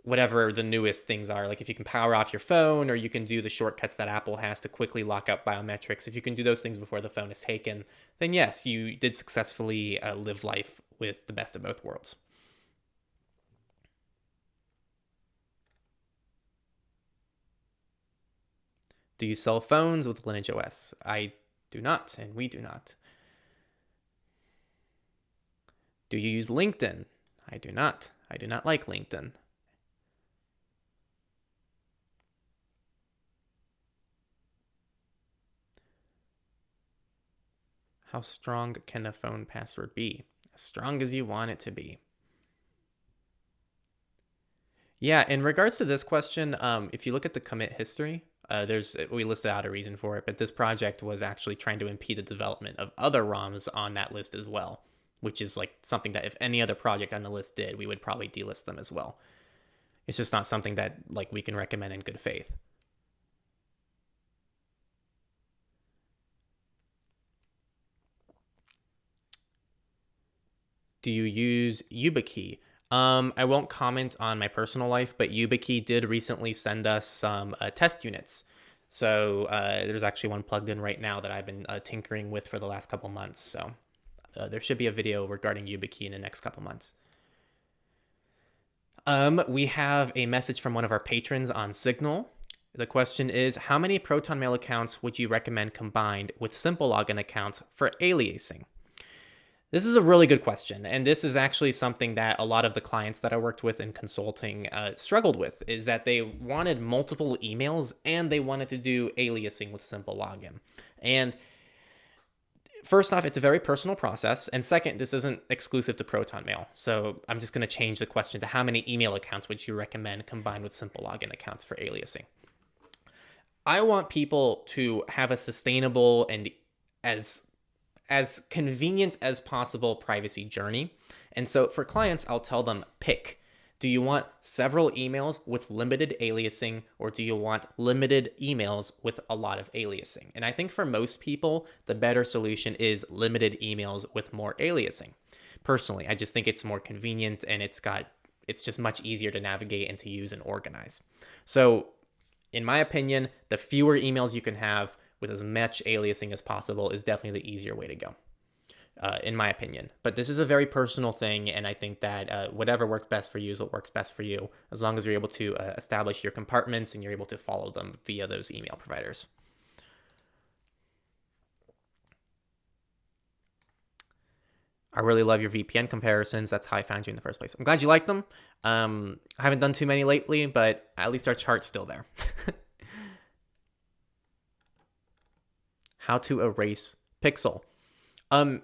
whatever the newest things are, like if you can power off your phone, or you can do the shortcuts that Apple has to quickly lock up biometrics, if you can do those things before the phone is taken, then yes, you did successfully live life with the best of both worlds. Do you sell phones with Lineage OS? I do not, and we do not. Do you use LinkedIn? I do not. I do not like LinkedIn. How strong can a phone password be? As strong as you want it to be. Yeah, in regards to this question, if you look at the commit history, we listed out a reason for it, but this project was actually trying to impede the development of other ROMs on that list as well, which is like something that if any other project on the list did, we would probably delist them as well. It's just not something that like we can recommend in good faith. Do you use YubiKey? I won't comment on my personal life, but YubiKey did recently send us some test units. So there's actually one plugged in right now that I've been tinkering with for the last couple months. So there should be a video regarding YubiKey in the next couple months. We have a message from one of our patrons on Signal. The question is, how many Proton Mail accounts would you recommend combined with simple login accounts for aliasing? This is a really good question, and this is actually something that a lot of the clients that I worked with in consulting struggled with, is that they wanted multiple emails and they wanted to do aliasing with simple login. And first off, it's a very personal process, and second, this isn't exclusive to Proton Mail. So I'm just going to change the question to how many email accounts would you recommend combined with simple login accounts for aliasing? I want people to have a sustainable and as convenient as possible privacy journey. And so for clients, I'll tell them, pick. Do you want several emails with limited aliasing, or do you want limited emails with a lot of aliasing? And I think for most people, the better solution is limited emails with more aliasing. Personally, I just think it's more convenient and it's it's just much easier to navigate and to use and organize. So in my opinion, the fewer emails you can have with as much aliasing as possible is definitely the easier way to go, in my opinion. But this is a very personal thing, and I think that whatever works best for you is what works best for you, as long as you're able to establish your compartments and you're able to follow them via those email providers. I really love your VPN comparisons. That's how I found you in the first place. I'm glad you like them. I haven't done too many lately, but at least our chart's still there. How to erase Pixel.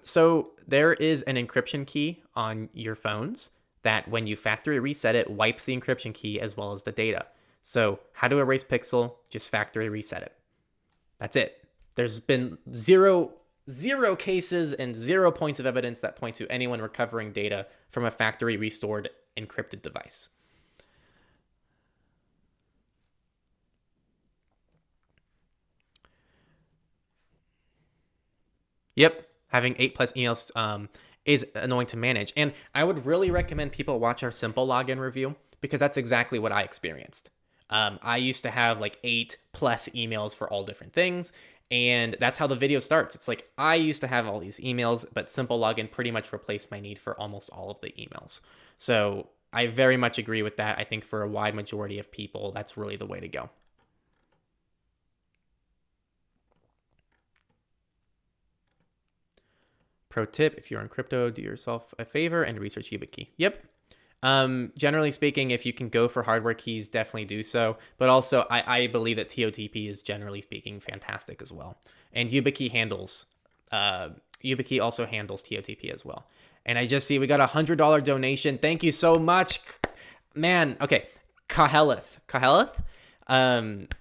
So there is an encryption key on your phones that when you factory reset it, wipes the encryption key as well as the data. So how to erase Pixel, just factory reset it. That's it. There's been zero cases and 0 points of evidence that point to anyone recovering data from a factory restored encrypted device. Yep, having 8+ emails is annoying to manage. And I would really recommend people watch our simple login review, because that's exactly what I experienced. I used to have like 8+ emails for all different things. And that's how the video starts. It's like, I used to have all these emails, but simple login pretty much replaced my need for almost all of the emails. So I very much agree with that. I think for a wide majority of people, that's really the way to go. Pro tip, if you're in crypto, do yourself a favor and research YubiKey. Yep. Generally speaking, if you can go for hardware keys, definitely do so. But also, I believe that TOTP is generally speaking fantastic as well. And YubiKey YubiKey also handles TOTP as well. And I just see we got a $100 donation. Thank you so much, man. Okay, Kaheleth.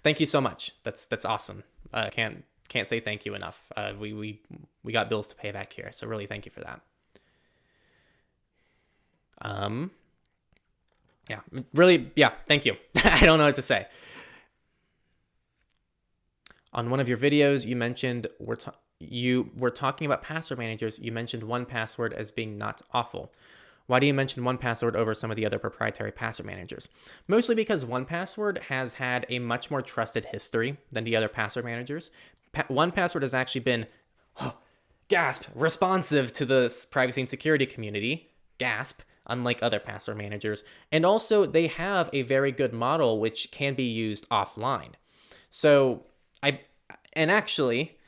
Thank you so much. That's awesome. Can't say thank you enough. We got bills to pay back here, so really thank you for that. Yeah, really, yeah, thank you. I don't know what to say. On one of your videos, you mentioned you were talking about password managers. You mentioned 1Password as being not awful. Why do you mention 1Password over some of the other proprietary password managers? Mostly because 1Password has had a much more trusted history than the other password managers. 1Password has actually been, gasp, responsive to the privacy and security community, gasp, unlike other password managers. And also, they have a very good model which can be used offline. So, actually,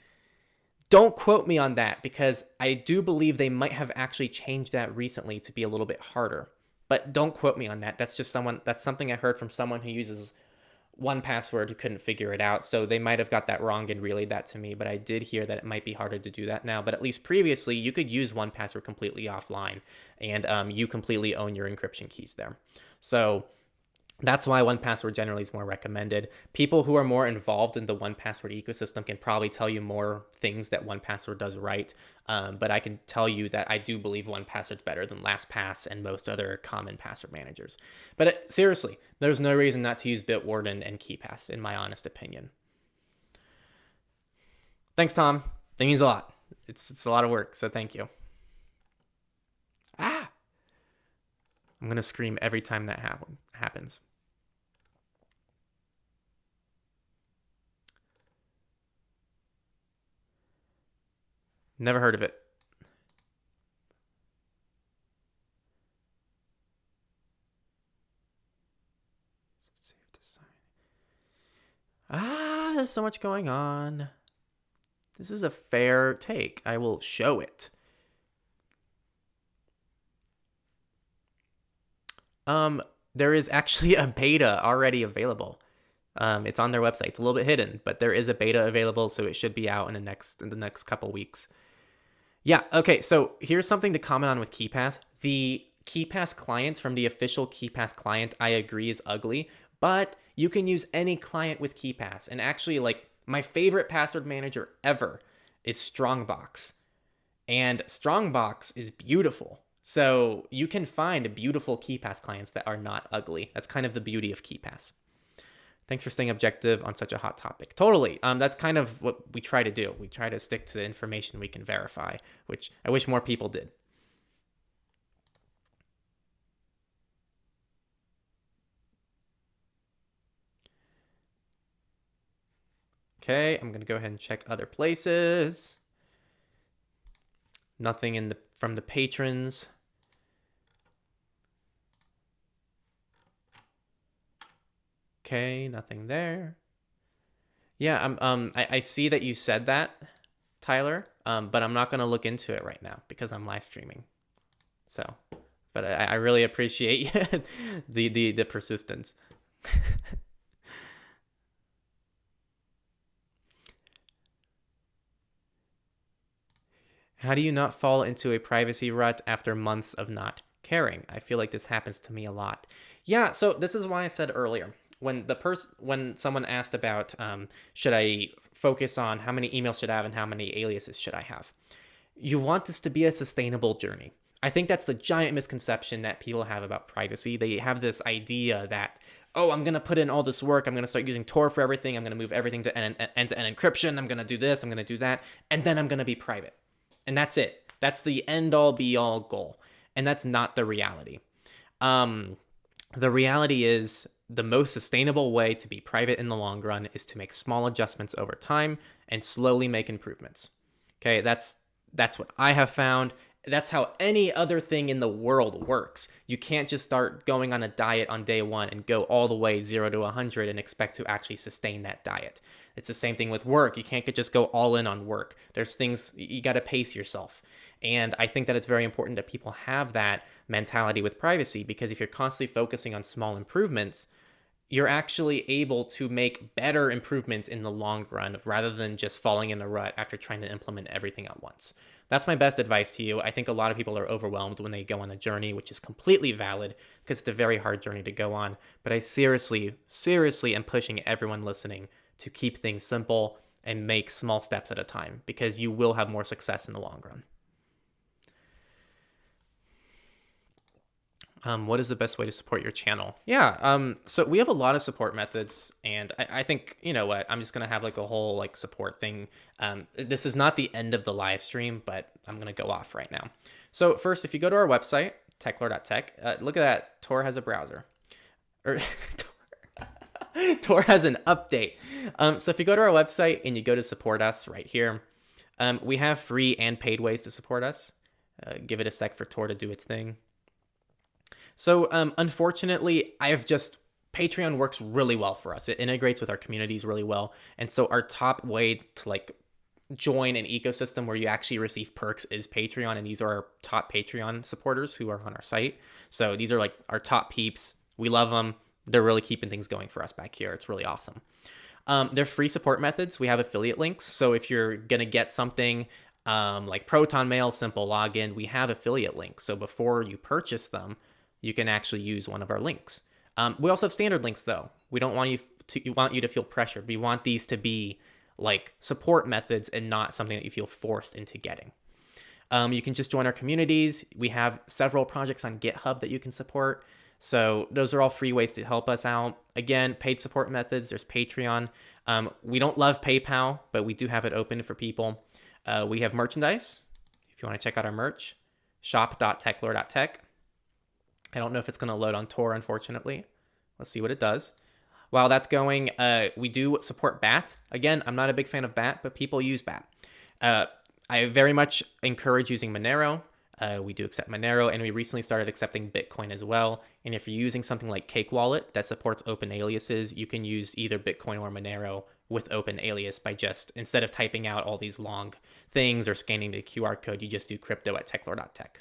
don't quote me on that, because I do believe they might have actually changed that recently to be a little bit harder. But don't quote me on that. That's something I heard from someone who uses 1Password who couldn't figure it out. So they might have got that wrong and relayed that to me, but I did hear that it might be harder to do that now. But at least previously, you could use 1Password completely offline, and you completely own your encryption keys there. So that's why 1Password generally is more recommended. People who are more involved in the 1Password ecosystem can probably tell you more things that 1Password does right. But I can tell you that I do believe 1Password's better than LastPass and most other common password managers. But seriously, there's no reason not to use Bitwarden and Keepass, in my honest opinion. Thanks, Tom. That means a lot. It's a lot of work, so thank you. I'm going to scream every time that happens. Never heard of it. There's so much going on. This is a fair take. I will show it. There is actually a beta already available. It's on their website. It's a little bit hidden, but there is a beta available, so it should be out in the next couple weeks. Yeah, okay, so here's something to comment on with Keepass. The Keepass client from the official Keepass client, I agree, is ugly, but you can use any client with Keepass. And actually, like, my favorite password manager ever is Strongbox. And Strongbox is beautiful. So you can find beautiful Keepass clients that are not ugly. That's kind of the beauty of Keepass. Thanks for staying objective on such a hot topic. Totally. That's kind of what we try to do. We try to stick to the information we can verify, which I wish more people did. Okay, I'm gonna go ahead and check other places. Nothing from the patrons. Okay, nothing there. Yeah, I see that you said that, Tyler, but I'm not gonna look into it right now because I'm live streaming. So, but I really appreciate the persistence. How do you not fall into a privacy rut after months of not caring? I feel like this happens to me a lot. Yeah, so this is why I said earlier, when someone asked about should I focus on how many emails should I have and how many aliases should I have, you want this to be a sustainable journey. I think that's the giant misconception that people have about privacy. They have this idea that, oh, I'm going to put in all this work. I'm going to start using Tor for everything. I'm going to move everything to end-to-end encryption. I'm going to do this. I'm going to do that. And then I'm going to be private. And that's it. That's the end-all, be-all goal. And that's not the reality. The reality is the most sustainable way to be private in the long run is to make small adjustments over time and slowly make improvements. Okay, that's what I have found. That's how any other thing in the world works. You can't just start going on a diet on day one and go all the way 0 to 100 and expect to actually sustain that diet. It's the same thing with work. You can't just go all in on work. There's things, you got to pace yourself. And I think that it's very important that people have that mentality with privacy, because if you're constantly focusing on small improvements, you're actually able to make better improvements in the long run rather than just falling in a rut after trying to implement everything at once. That's my best advice to you. I think a lot of people are overwhelmed when they go on a journey, which is completely valid because it's a very hard journey to go on. But I seriously am pushing everyone listening to keep things simple and make small steps at a time, because you will have more success in the long run. What is the best way to support your channel? Yeah, so we have a lot of support methods, and I think, you know what, I'm just going to have like a whole like support thing. This is not the end of the live stream, but I'm going to go off right now. So first, if you go to our website, techlore.tech, look at that, Tor has a browser. Or Tor has an update. So if you go to our website and you go to support us right here, we have free and paid ways to support us. Give it a sec for Tor to do its thing. So unfortunately, Patreon works really well for us. It integrates with our communities really well. And so our top way to like join an ecosystem where you actually receive perks is Patreon. And these are our top Patreon supporters who are on our site. So these are like our top peeps. We love them. They're really keeping things going for us back here. It's really awesome. They're free support methods. We have affiliate links. So if you're going to get something like Proton Mail, simple login, we have affiliate links. So before you purchase them, you can actually use one of our links. We also have standard links, though. We don't want you to feel pressured. We want these to be like support methods and not something that you feel forced into getting. You can just join our communities. We have several projects on GitHub that you can support. So those are all free ways to help us out. Again, paid support methods. There's Patreon. We don't love PayPal, but we do have it open for people. We have merchandise. If you want to check out our merch, shop.techlore.tech. I don't know if it's going to load on Tor, unfortunately. Let's see what it does. While that's going, we do support BAT. Again, I'm not a big fan of BAT, but people use BAT. I very much encourage using Monero. We do accept Monero, and we recently started accepting Bitcoin as well. And if you're using something like Cake Wallet that supports open aliases, you can use either Bitcoin or Monero with open alias by just, instead of typing out all these long things or scanning the QR code, you just do crypto@techlore.tech.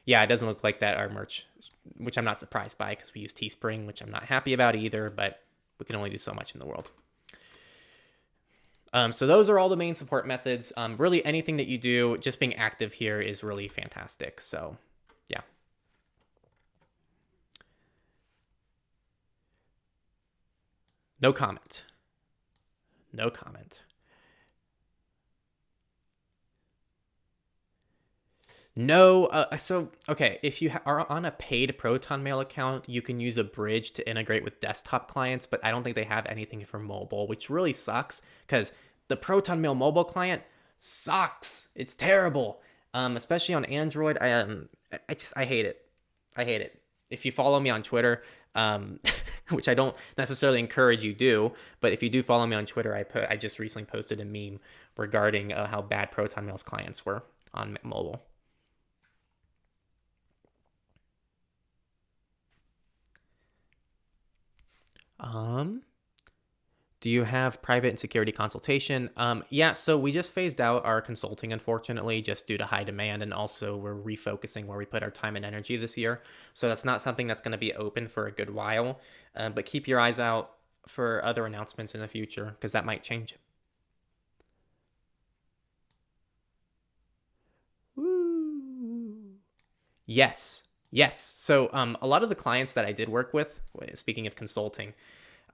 Yeah, it doesn't look like that, our merch, which I'm not surprised by because we use Teespring, which I'm not happy about either, but we can only do so much in the world. So those are all the main support methods. Really anything that you do, just being active here is really fantastic. So yeah. No comment. No comment. No, so, okay, if you are on a paid Proton Mail account, you can use a bridge to integrate with desktop clients, but I don't think they have anything for mobile, which really sucks, because the Proton Mail mobile client sucks. It's terrible, especially on Android. I hate it. I hate it. If you follow me on Twitter, which I don't necessarily encourage you do. But if you do follow me on Twitter, I just recently posted a meme regarding how bad Proton Mail's clients were on mobile. Do you have private and security consultation? Yeah, so we just phased out our consulting, unfortunately, just due to high demand, and also we're refocusing where we put our time and energy this year. So that's not something that's going to be open for a good while, but keep your eyes out for other announcements in the future, because that might change. Woo. Yes. So a lot of the clients that I did work with, speaking of consulting,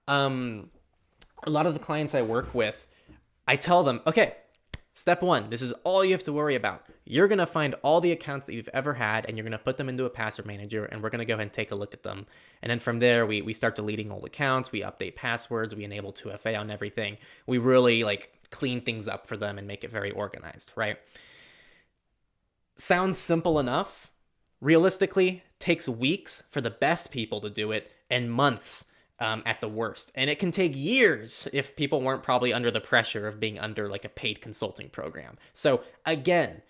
a lot of the clients I work with, I tell them, okay, step one, this is all you have to worry about. You're going to find all the accounts that you've ever had, and you're going to put them into a password manager, and we're going to go ahead and take a look at them. And then from there, we start deleting old accounts, we update passwords, we enable 2FA on everything. We really clean things up for them and make it very organized, right? Sounds simple enough. Realistically, takes weeks for the best people to do it and months at the worst. And it can take years if people weren't probably under the pressure of being under a paid consulting program. So again,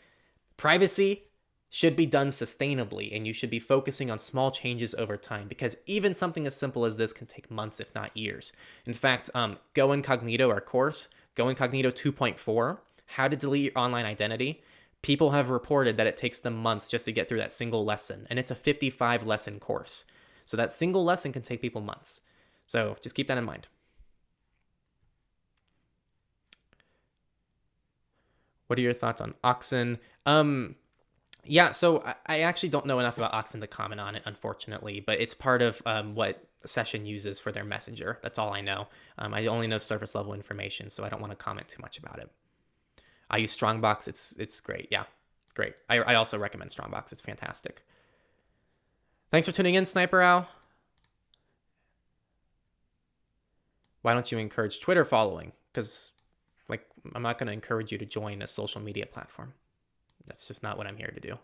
privacy should be done sustainably, and you should be focusing on small changes over time, because even something as simple as this can take months, if not years. In fact, Go Incognito, our course, Go Incognito 2.4, How to Delete Your Online Identity, people have reported that it takes them months just to get through that single lesson, and it's a 55 lesson course. So that single lesson can take people months. So just keep that in mind. What are your thoughts on Oxen? Yeah, so I actually don't know enough about Oxen to comment on it, unfortunately, but it's part of what Session uses for their messenger. That's all I know. I only know surface level information, so I don't want to comment too much about it. I use Strongbox. It's great. Yeah, great. I also recommend Strongbox. It's fantastic. Thanks for tuning in, Sniper Owl. Why don't you encourage Twitter following? Because I'm not going to encourage you to join a social media platform. That's just not what I'm here to do.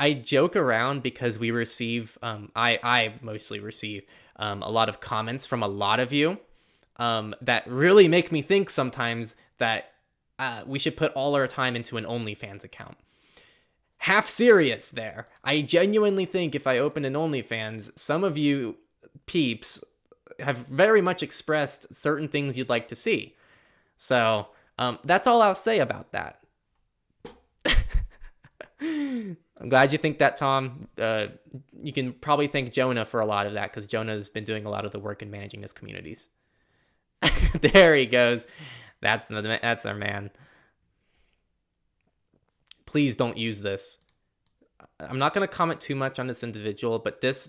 I joke around because we receive, I mostly receive a lot of comments from a lot of you that really make me think sometimes that we should put all our time into an OnlyFans account. Half serious there. I genuinely think if I open an OnlyFans, some of you peeps have very much expressed certain things you'd like to see. So that's all I'll say about that. I'm glad you think that, Tom. You can probably thank Jonah for a lot of that, because Jonah's been doing a lot of the work in managing his communities. There he goes. That's our man. Please don't use this. I'm not going to comment too much on this individual, but this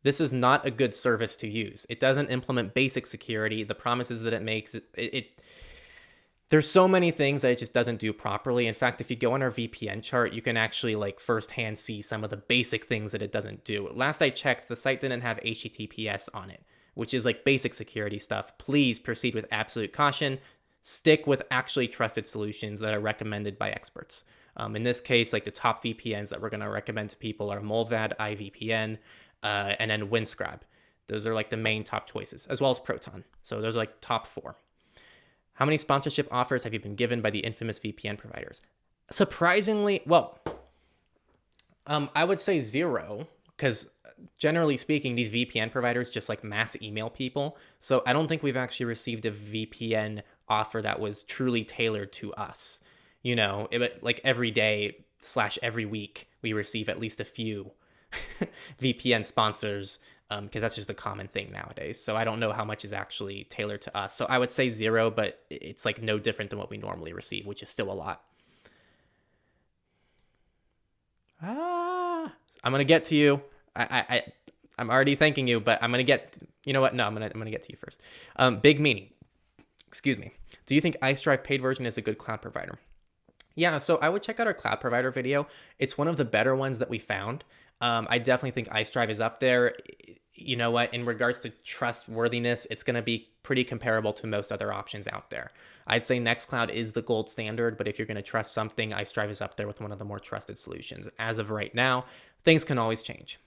is not a good service to use. It doesn't implement basic security. The promises that it makes, there's so many things that it just doesn't do properly. In fact, if you go on our VPN chart, you can actually firsthand see some of the basic things that it doesn't do. Last I checked, the site didn't have HTTPS on it, which is basic security stuff. Please proceed with absolute caution. Stick with actually trusted solutions that are recommended by experts. In this case, the top VPNs that we're going to recommend to people are Molvad, iVPN, and then Windscribe. Those are the main top choices, as well as Proton. So those are top 4. How many sponsorship offers have you been given by the infamous VPN providers? Surprisingly, well, I would say 0, because generally speaking, these VPN providers just mass email people. So I don't think we've actually received a VPN offer that was truly tailored to us. Every day / every week, we receive at least a few VPN sponsors, because that's just a common thing nowadays. So I don't know how much is actually tailored to us. So I would say 0, but it's no different than what we normally receive, which is still a lot. I'm going to get to you. I'm already thanking you, but I'm going to get, you know what? No, I'm going to get to you first. Big Meanie, excuse me. Do you think iStrive paid version is a good cloud provider? Yeah, so I would check out our cloud provider video. It's one of the better ones that we found. I definitely think iStrive is up there. you know what, in regards to trustworthiness, it's going to be pretty comparable to most other options out there. I'd say Nextcloud is the gold standard, but if you're going to trust something, iStrive is up there with one of the more trusted solutions. As of right now, things can always change.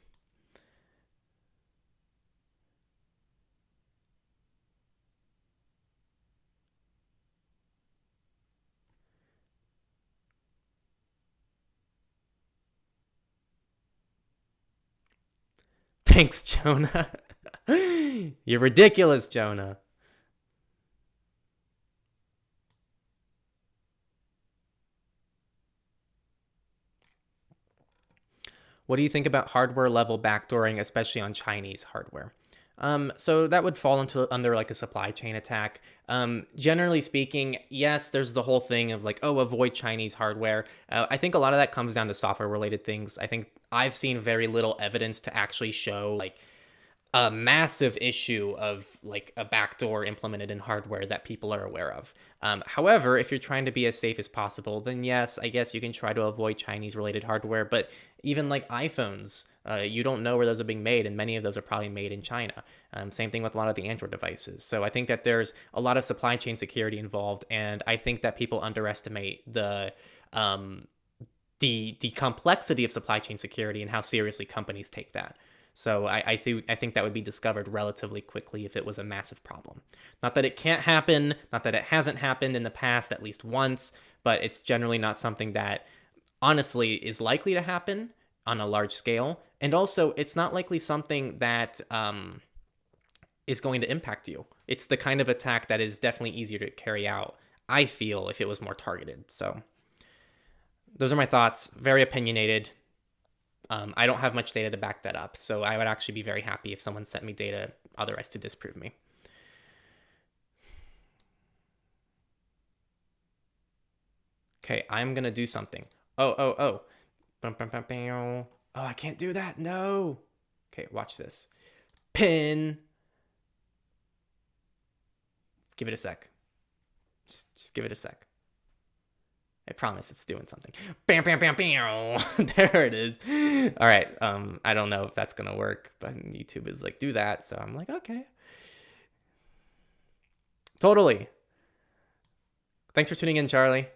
Thanks, Jonah. You're ridiculous, Jonah. What do you think about hardware level backdooring, especially on Chinese hardware? So that would fall into under like a supply chain attack. Generally speaking, yes, there's the whole thing of like, oh, avoid Chinese hardware. I think a lot of that comes down to software related things. I think I've seen very little evidence to actually show like a massive issue of like a backdoor implemented in hardware that people are aware of. However, if you're trying to be as safe as possible, then yes, I guess you can try to avoid Chinese related hardware. But even like iPhones, you don't know where those are being made, and many of those are probably made in China. Same thing with a lot of the Android devices. So I think that there's a lot of supply chain security involved, and I think that people underestimate the complexity of supply chain security and how seriously companies take that. So I think that would be discovered relatively quickly if it was a massive problem. Not that it can't happen, not that it hasn't happened in the past at least once, but it's generally not something that honestly is likely to happen on a large scale. And also, it's not likely something that is going to impact you. It's the kind of attack that is definitely easier to carry out, I feel, if it was more targeted. So those are my thoughts. Very opinionated. I don't have much data to back that up, so I would actually be very happy if someone sent me data otherwise to disprove me. Okay, I'm gonna do something. Oh. Oh, I can't do that. No. Okay, watch this. Pin. Give it a sec. Just give it a sec. I promise it's doing something. Bam, bam, bam, bam. There it is. All right. I don't know if that's gonna work, but YouTube is like, do that. So I'm like, okay. Totally. Thanks for tuning in, Charlie.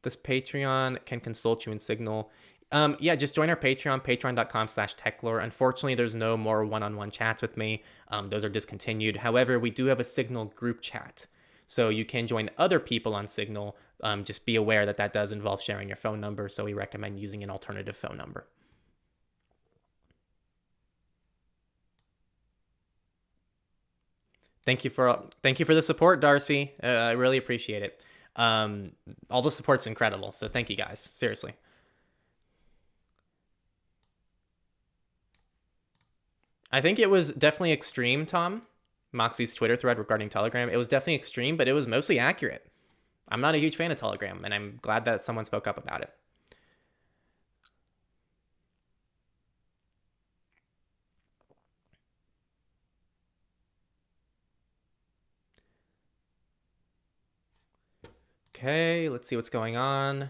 This Patreon can consult you in Signal. Yeah, just join our Patreon, patreon.com/Techlore. Unfortunately, there's no more one-on-one chats with me. Those are discontinued. However, we do have a Signal group chat. So you can join other people on Signal. Just be aware that that does involve sharing your phone number. So we recommend using an alternative phone number. Thank you for the support, Darcy. I really appreciate it. All the support's incredible. So thank you guys. Seriously. I think it was definitely extreme, Tom. Moxie's Twitter thread regarding Telegram. It was definitely extreme, but it was mostly accurate. I'm not a huge fan of Telegram, and I'm glad that someone spoke up about it. Okay, let's see what's going on.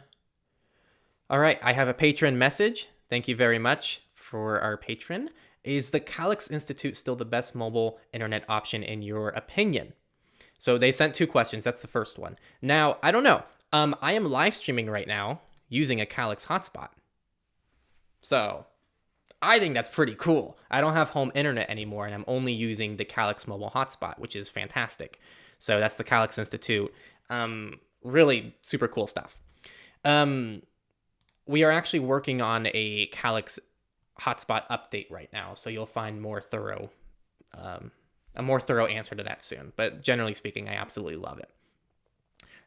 All right, I have a patron message. Thank you very much for our patron. Is the Calyx Institute still the best mobile internet option in your opinion? So they sent two questions. That's the first one. Now, I don't know. I am live streaming right now using a Calyx hotspot. So I think that's pretty cool. I don't have home internet anymore, and I'm only using the Calyx mobile hotspot, which is fantastic. So that's the Calyx Institute. Really super cool stuff. We are actually working on a Calyx hotspot update right now, so you'll find a more thorough answer to that soon. But generally speaking, I absolutely love it.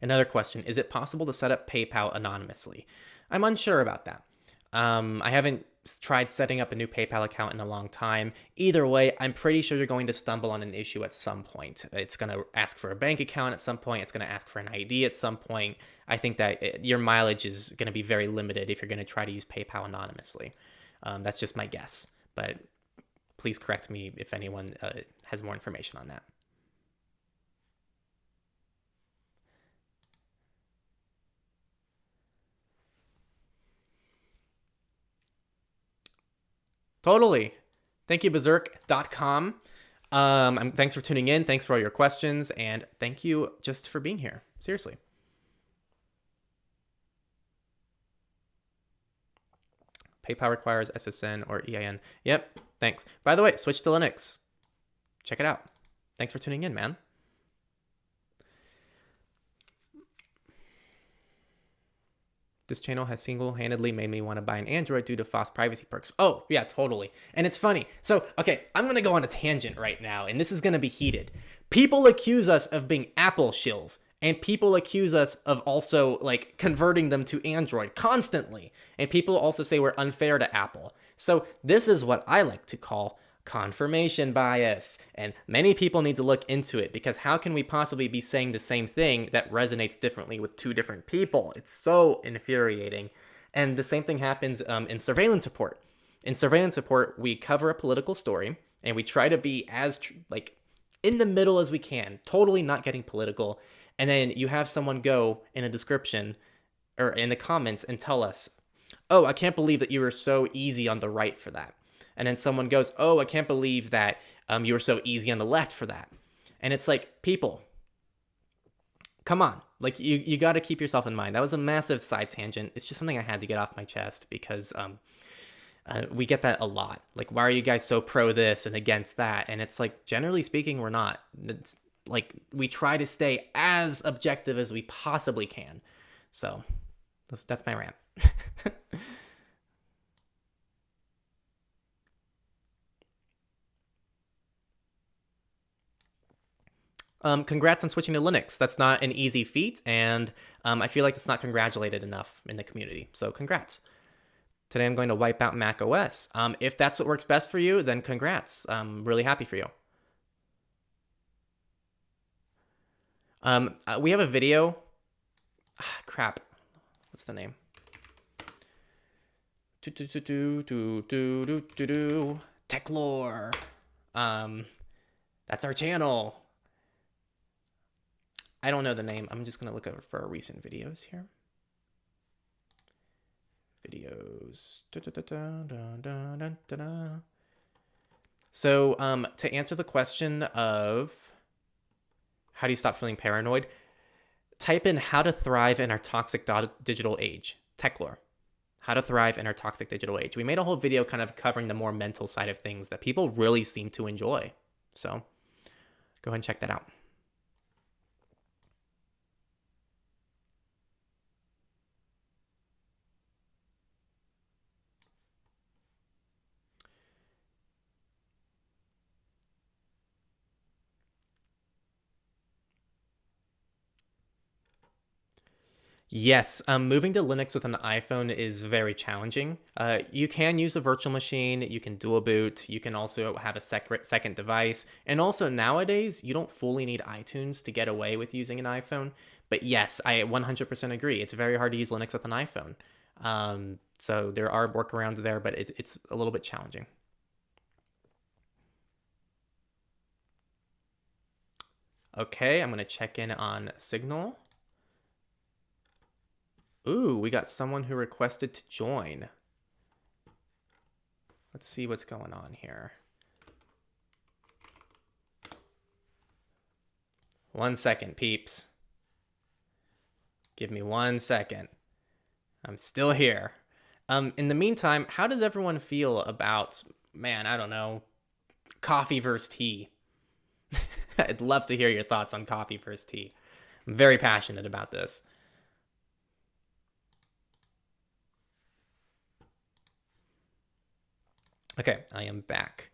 Another question: is it possible to set up PayPal anonymously? I'm unsure about that. I haven't tried setting up a new PayPal account in a long time. Either way, I'm pretty sure you're going to stumble on an issue at some point. It's going to ask for a bank account at some point. It's going to ask for an ID at some point. I think that your mileage is going to be very limited if you're going to try to use PayPal anonymously. That's just my guess, but please correct me if anyone has more information on that. Totally. Thank you, berserk.com. Thanks for tuning in. Thanks for all your questions. And thank you just for being here. Seriously. PayPal requires SSN or EIN. Yep. Thanks. By the way, switch to Linux. Check it out. Thanks for tuning in, man. This channel has single-handedly made me want to buy an Android due to FOSS privacy perks. Oh, yeah, totally. And it's funny. So, okay, I'm going to go on a tangent right now, and this is going to be heated. People accuse us of being Apple shills, and people accuse us of also, like, converting them to Android constantly. And people also say we're unfair to Apple. So this is what I like to call confirmation bias, and many people need to look into it, because how can we possibly be saying the same thing that resonates differently with two different people? It's so infuriating. And the same thing happens in surveillance report. In surveillance report, we cover a political story and we try to be as like in the middle as we can, totally not getting political. And then you have someone go in a description or in the comments and tell us, oh, I can't believe that you were so easy on the right for that. And then someone goes, oh, I can't believe that you were so easy on the left for that. And it's like, people, come on. Like, you got to keep yourself in mind. That was a massive side tangent. It's just something I had to get off my chest, because we get that a lot. Like, why are you guys so pro this and against that? And it's like, generally speaking, we're not. It's like, we try to stay as objective as we possibly can. So that's my rant. Congrats on switching to Linux. That's not an easy feat, and I feel like it's not congratulated enough in the community. So congrats. Today I'm going to wipe out Mac OS. If that's what works best for you, then congrats. I'm really happy for you. We have a video. Crap. What's the name? Techlore. That's our channel. I don't know the name. I'm just going to look over for our recent videos here. Videos. So to answer the question of how do you stop feeling paranoid, type in how to thrive in our toxic digital age. Techlore. How to thrive in our toxic digital age. We made a whole video kind of covering the more mental side of things that people really seem to enjoy. So go ahead and check that out. Yes, moving to Linux with an iPhone is very challenging. You can use a virtual machine, you can dual boot, you can also have a second device, and also nowadays, you don't fully need iTunes to get away with using an iPhone. But yes, I 100% agree. It's very hard to use Linux with an iPhone. So there are workarounds there, but it's a little bit challenging. Okay, I'm going to check in on Signal. Ooh, we got someone who requested to join. Let's see what's going on here. 1 second, peeps. Give me 1 second. I'm still here. In the meantime, how does everyone feel about, man, I don't know, coffee versus tea? I'd love to hear your thoughts on coffee versus tea. I'm very passionate about this. Okay, I am back.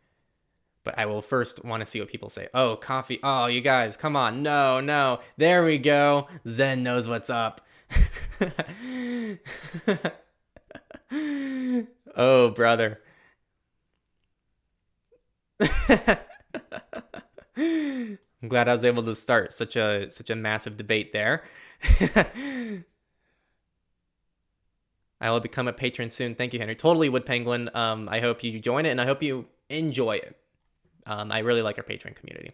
But I will first want to see what people say. Oh, coffee. Oh, you guys, come on. No, no. There we go. Zen knows what's up. Oh, brother. I'm glad I was able to start such a massive debate there. I will become a patron soon. Thank you, Henry. Totally would, Penguin. I hope you join it, and I hope you enjoy it. I really like our patron community.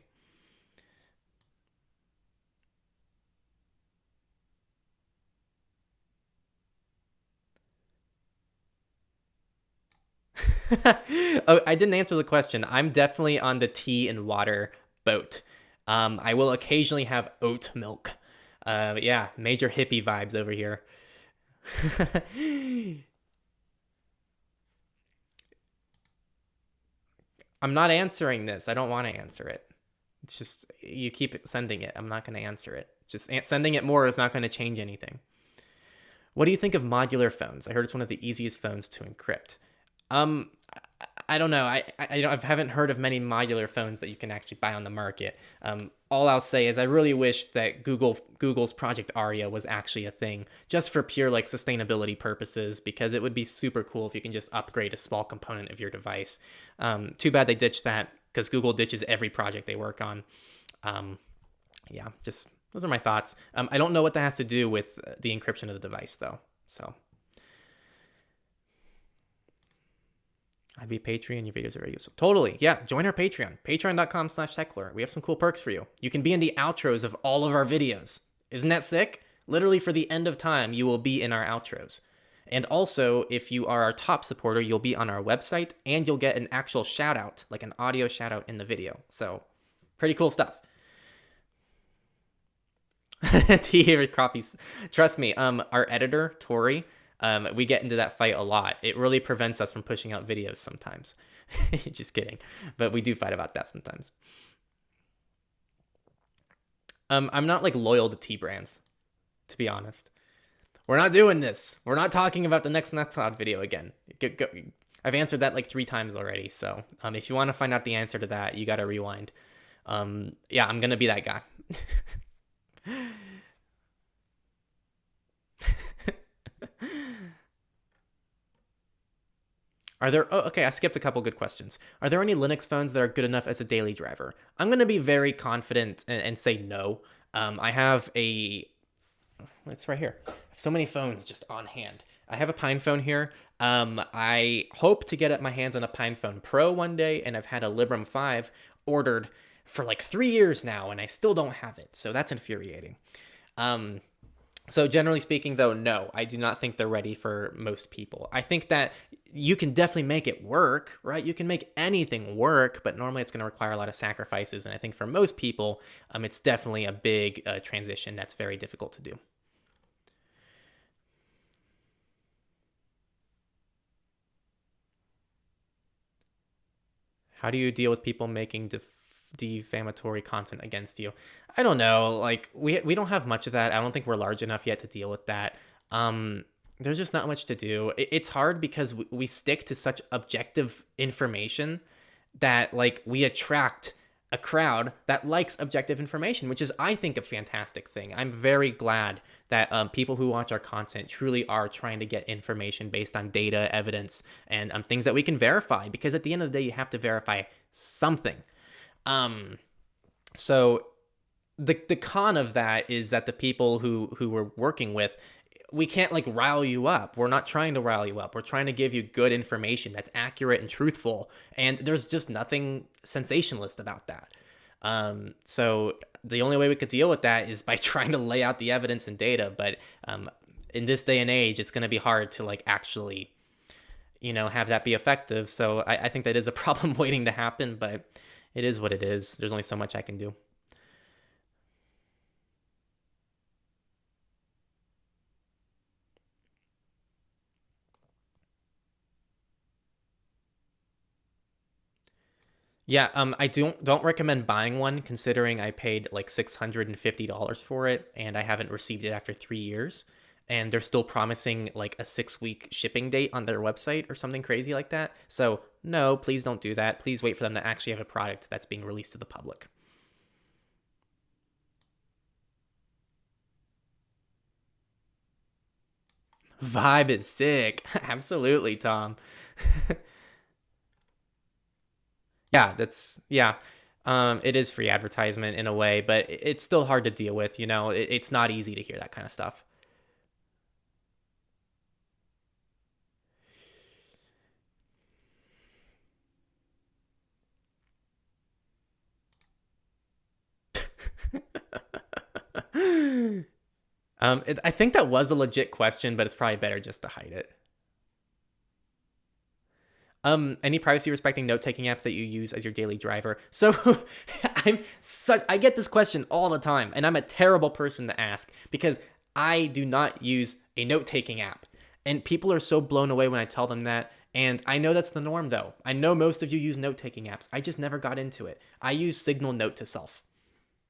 Oh, I didn't answer the question. I'm definitely on the tea and water boat. I will occasionally have oat milk. Yeah, major hippie vibes over here. I'm not answering this. I don't want to answer it. It's just you keep sending it. I'm not going to answer it. Just sending it more is not going to change anything. What do you think of modular phones? I heard it's one of the easiest phones to encrypt. Um, I don't know. I haven't heard of many modular phones that you can actually buy on the market. All I'll say is I really wish that Google's Project Aria was actually a thing, just for pure like sustainability purposes, because it would be super cool if you can just upgrade a small component of your device. Too bad they ditched that because Google ditches every project they work on. Yeah, just those are my thoughts. I don't know what that has to do with the encryption of the device though. So. I'd be Patreon. Your videos are very useful. Totally. Yeah. Join our Patreon. Patreon.com/Techlore. We have some cool perks for you. You can be in the outros of all of our videos. Isn't that sick? Literally for the end of time, you will be in our outros. And also, if you are our top supporter, you'll be on our website and you'll get an actual shout out, like an audio shout out in the video. So pretty cool stuff. Tea with coffee. Trust me, our editor, Tori, we get into that fight a lot. It really prevents us from pushing out videos sometimes. Just kidding. But we do fight about that sometimes. I'm not like loyal to tea brands, to be honest. We're not doing this. We're not talking about the next Nextcloud video again. I've answered that like 3 times already. So if you want to find out the answer to that, you got to rewind. Yeah, I'm going to be that guy. Are there, oh, okay, I skipped a couple good questions. Are there any Linux phones that are good enough as a daily driver? I'm going to be very confident and say no. I have it's right here. I have so many phones just on hand. I have a Pine phone here. I hope to get my hands on a Pine phone Pro one day, and I've had a Librem 5 ordered for like 3 years now, and I still don't have it. So that's infuriating. So generally speaking, though, no, I do not think they're ready for most people. I think that you can definitely make it work, right? You can make anything work, but normally it's going to require a lot of sacrifices. And I think for most people, it's definitely a big transition that's very difficult to do. How do you deal with people making defamatory content against you? I don't know. Like we don't have much of that. I don't think we're large enough yet to deal with that. There's just not much to do. It's hard because we stick to such objective information that like we attract a crowd that likes objective information, which is, I think, a fantastic thing. I'm very glad that people who watch our content truly are trying to get information based on data, evidence, and things that we can verify, because at the end of the day, you have to verify something. So the con of that is that the people who we're working with, we can't like rile you up. We're not trying to rile you up. We're trying to give you good information that's accurate and truthful. And there's just nothing sensationalist about that. So the only way we could deal with that is by trying to lay out the evidence and data. But in this day and age, it's going to be hard to like actually, have that be effective. So I think that is a problem waiting to happen, but it is what it is. There's only so much I can do. Yeah, I don't recommend buying one, considering I paid like $650 for it and I haven't received it after 3 years, and they're still promising like a 6-week shipping date on their website or something crazy like that. So no, please don't do that. Please wait for them to actually have a product that's being released to the public. Vibe is sick. Absolutely, Tom. Yeah. It is free advertisement in a way, but it's still hard to deal with. It's not easy to hear that kind of stuff. I think that was a legit question, but it's probably better just to hide it. Any privacy respecting note taking apps that you use as your daily driver? So I get this question all the time, and I'm a terrible person to ask because I do not use a note taking app. And people are so blown away when I tell them that. And I know that's the norm though. I know most of you use note taking apps. I just never got into it. I use Signal Note to Self.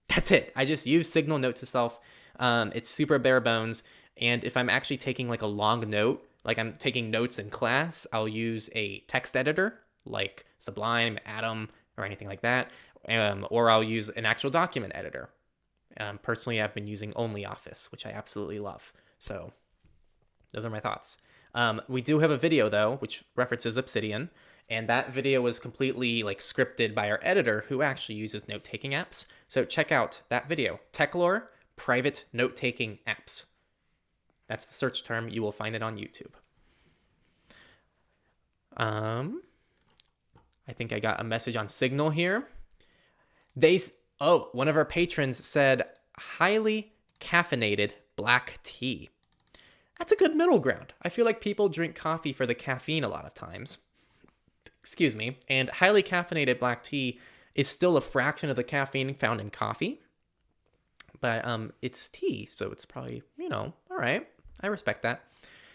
That's it. I just use Signal Note to Self. It's super bare bones. And if I'm actually taking like a long note, like I'm taking notes in class, I'll use a text editor like Sublime, Atom, or anything like that. Or I'll use an actual document editor. Personally, I've been using OnlyOffice, which I absolutely love. So those are my thoughts. We do have a video though, which references Obsidian. And that video was completely like scripted by our editor who actually uses note-taking apps. So check out that video, Techlore Private Note-Taking Apps. That's the search term. You will find it on YouTube. I think I got a message on Signal here. One of our patrons said highly caffeinated black tea. That's a good middle ground. I feel like people drink coffee for the caffeine a lot of times. Excuse me. And highly caffeinated black tea is still a fraction of the caffeine found in coffee. But it's tea, so it's probably, all right. I respect that.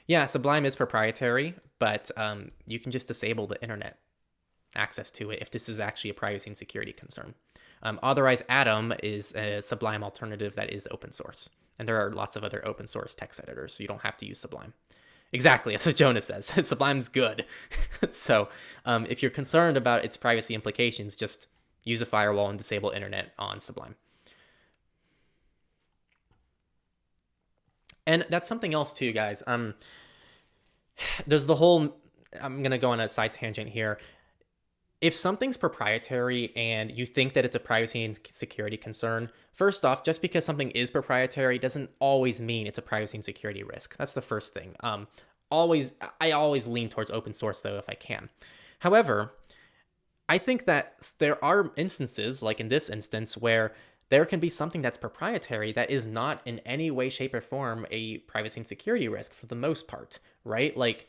Yeah, Sublime is proprietary, but you can just disable the internet access to it if this is actually a privacy and security concern. Authorize Atom is a Sublime alternative that is open source. And there are lots of other open source text editors, so you don't have to use Sublime. Exactly, that's what Jonas says. Sublime's good. So if you're concerned about its privacy implications, just use a firewall and disable internet on Sublime. And that's something else too, guys. There's the whole, I'm going to go on a side tangent here. If something's proprietary and you think that it's a privacy and security concern, first off, just because something is proprietary doesn't always mean it's a privacy and security risk. That's the first thing. I always lean towards open source though, if I can. However, I think that there are instances, like in this instance, where there can be something that's proprietary that is not in any way, shape, or form a privacy and security risk for the most part, right? Like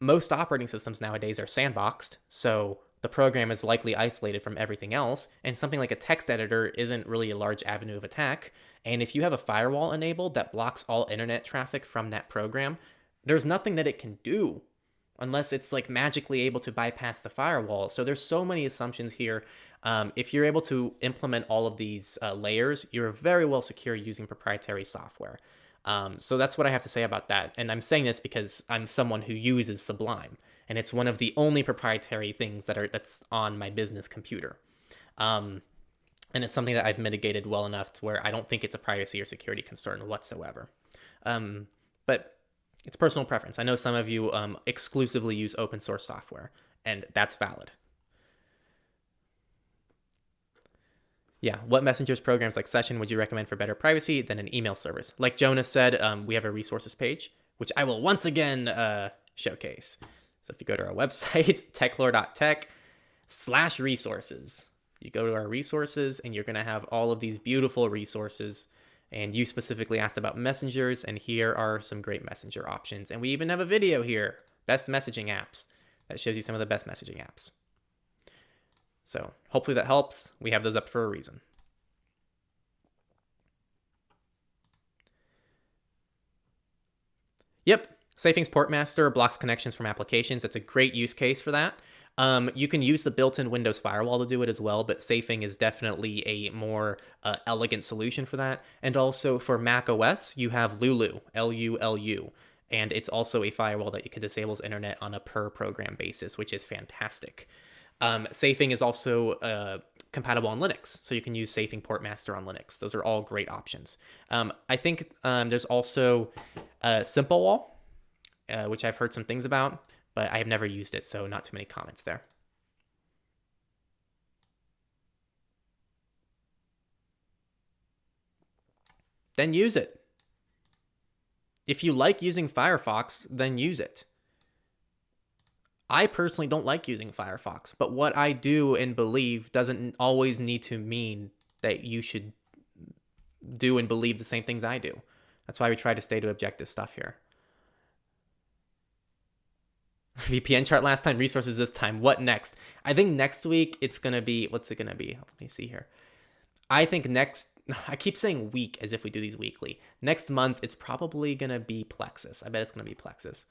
most operating systems nowadays are sandboxed, so the program is likely isolated from everything else, and something like a text editor isn't really a large avenue of attack. And if you have a firewall enabled that blocks all internet traffic from that program, there's nothing that it can do unless it's like magically able to bypass the firewall. So there's so many assumptions here. If you're able to implement all of these layers, you're very well secure using proprietary software. So that's what I have to say about that. And I'm saying this because I'm someone who uses Sublime, and it's one of the only proprietary things that's on my business computer. And it's something that I've mitigated well enough to where I don't think it's a privacy or security concern whatsoever. But it's personal preference. I know some of you exclusively use open source software, and that's valid. Yeah, what messengers programs like Session would you recommend for better privacy than an email service? Like Jonas said, we have a resources page, which I will once again showcase. So if you go to our website, techlore.tech/resources, you go to our resources and you're going to have all of these beautiful resources. And you specifically asked about messengers, and here are some great messenger options. And we even have a video here, best messaging apps, that shows you some of the best messaging apps. So hopefully that helps. We have those up for a reason. Yep, SafeHosting's Portmaster blocks connections from applications. That's a great use case for that. You can use the built-in Windows firewall to do it as well, but SafeHosting is definitely a more elegant solution for that. And also for Mac OS, you have Lulu, L-U-L-U, and it's also a firewall that you can disable internet on a per program basis, which is fantastic. SafeHosting is also compatible on Linux, so you can use SafeHosting Portmaster on Linux. Those are all great options. I think there's also SimpleWall, which I've heard some things about, but I have never used it, so not too many comments there. Then use it. If you like using Firefox, then use it. I personally don't like using Firefox, but what I do and believe doesn't always need to mean that you should do and believe the same things I do. That's why we try to stay to objective stuff here. VPN chart last time, resources this time. What next? I think next week it's going to be, what's it going to be? Let me see here. I think I keep saying week as if we do these weekly. Next month, it's probably going to be Plexus. I bet it's going to be Plexus.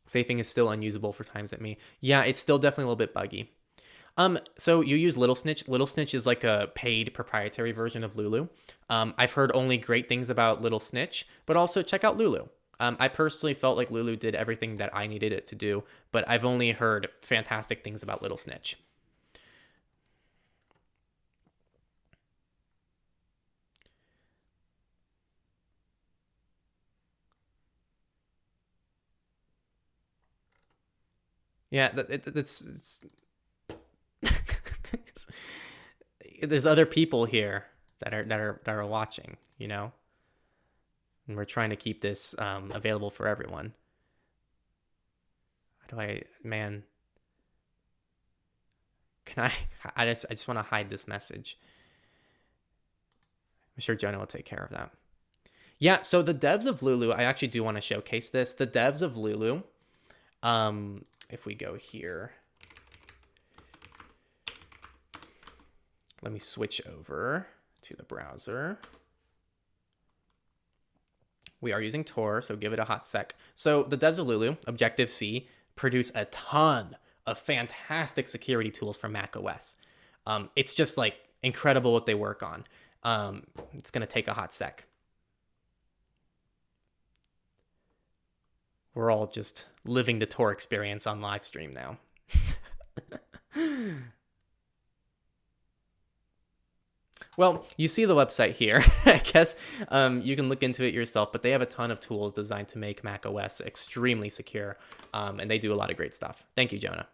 Safing is still unusable for times at me. Yeah, it's still definitely a little bit buggy. So you use Little Snitch. Little Snitch is like a paid proprietary version of Lulu. I've heard only great things about Little Snitch, but also check out Lulu. I personally felt like Lulu did everything that I needed it to do, but I've only heard fantastic things about Little Snitch. Yeah, there's other people here that are watching, you know, and we're trying to keep this available for everyone. How do man? Can I just want to hide this message. I'm sure Jonah will take care of that. Yeah, so the devs of Lulu, I actually do want to showcase this. The devs of Lulu, if we go here, let me switch over to the browser. We are using Tor, so give it a hot sec. So the devs of Lulu, Objective-C, produce a ton of fantastic security tools for macOS. It's just like incredible what they work on. It's going to take a hot sec. We're all just living the Tor experience on live stream now. Well, you see the website here. I guess you can look into it yourself, but they have a ton of tools designed to make macOS extremely secure, and they do a lot of great stuff. Thank you, Jonah.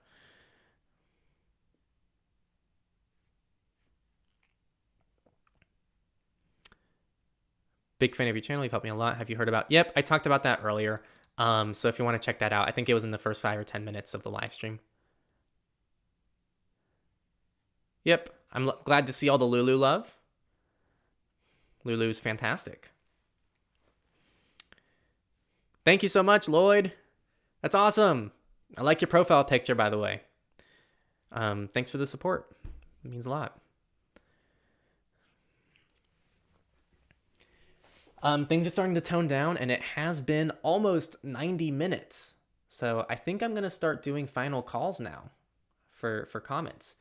Big fan of your channel. You've helped me a lot. Have you heard about? Yep, I talked about that earlier. So if you want to check that out, I think it was in the first 5 or 10 minutes of the live stream. Yep, I'm glad to see all the Lulu love. Lulu's fantastic. Thank you so much, Lloyd. That's awesome. I like your profile picture, by the way. Thanks for the support. It means a lot. Things are starting to tone down, and it has been almost 90 minutes. So I think I'm going to start doing final calls now for comments.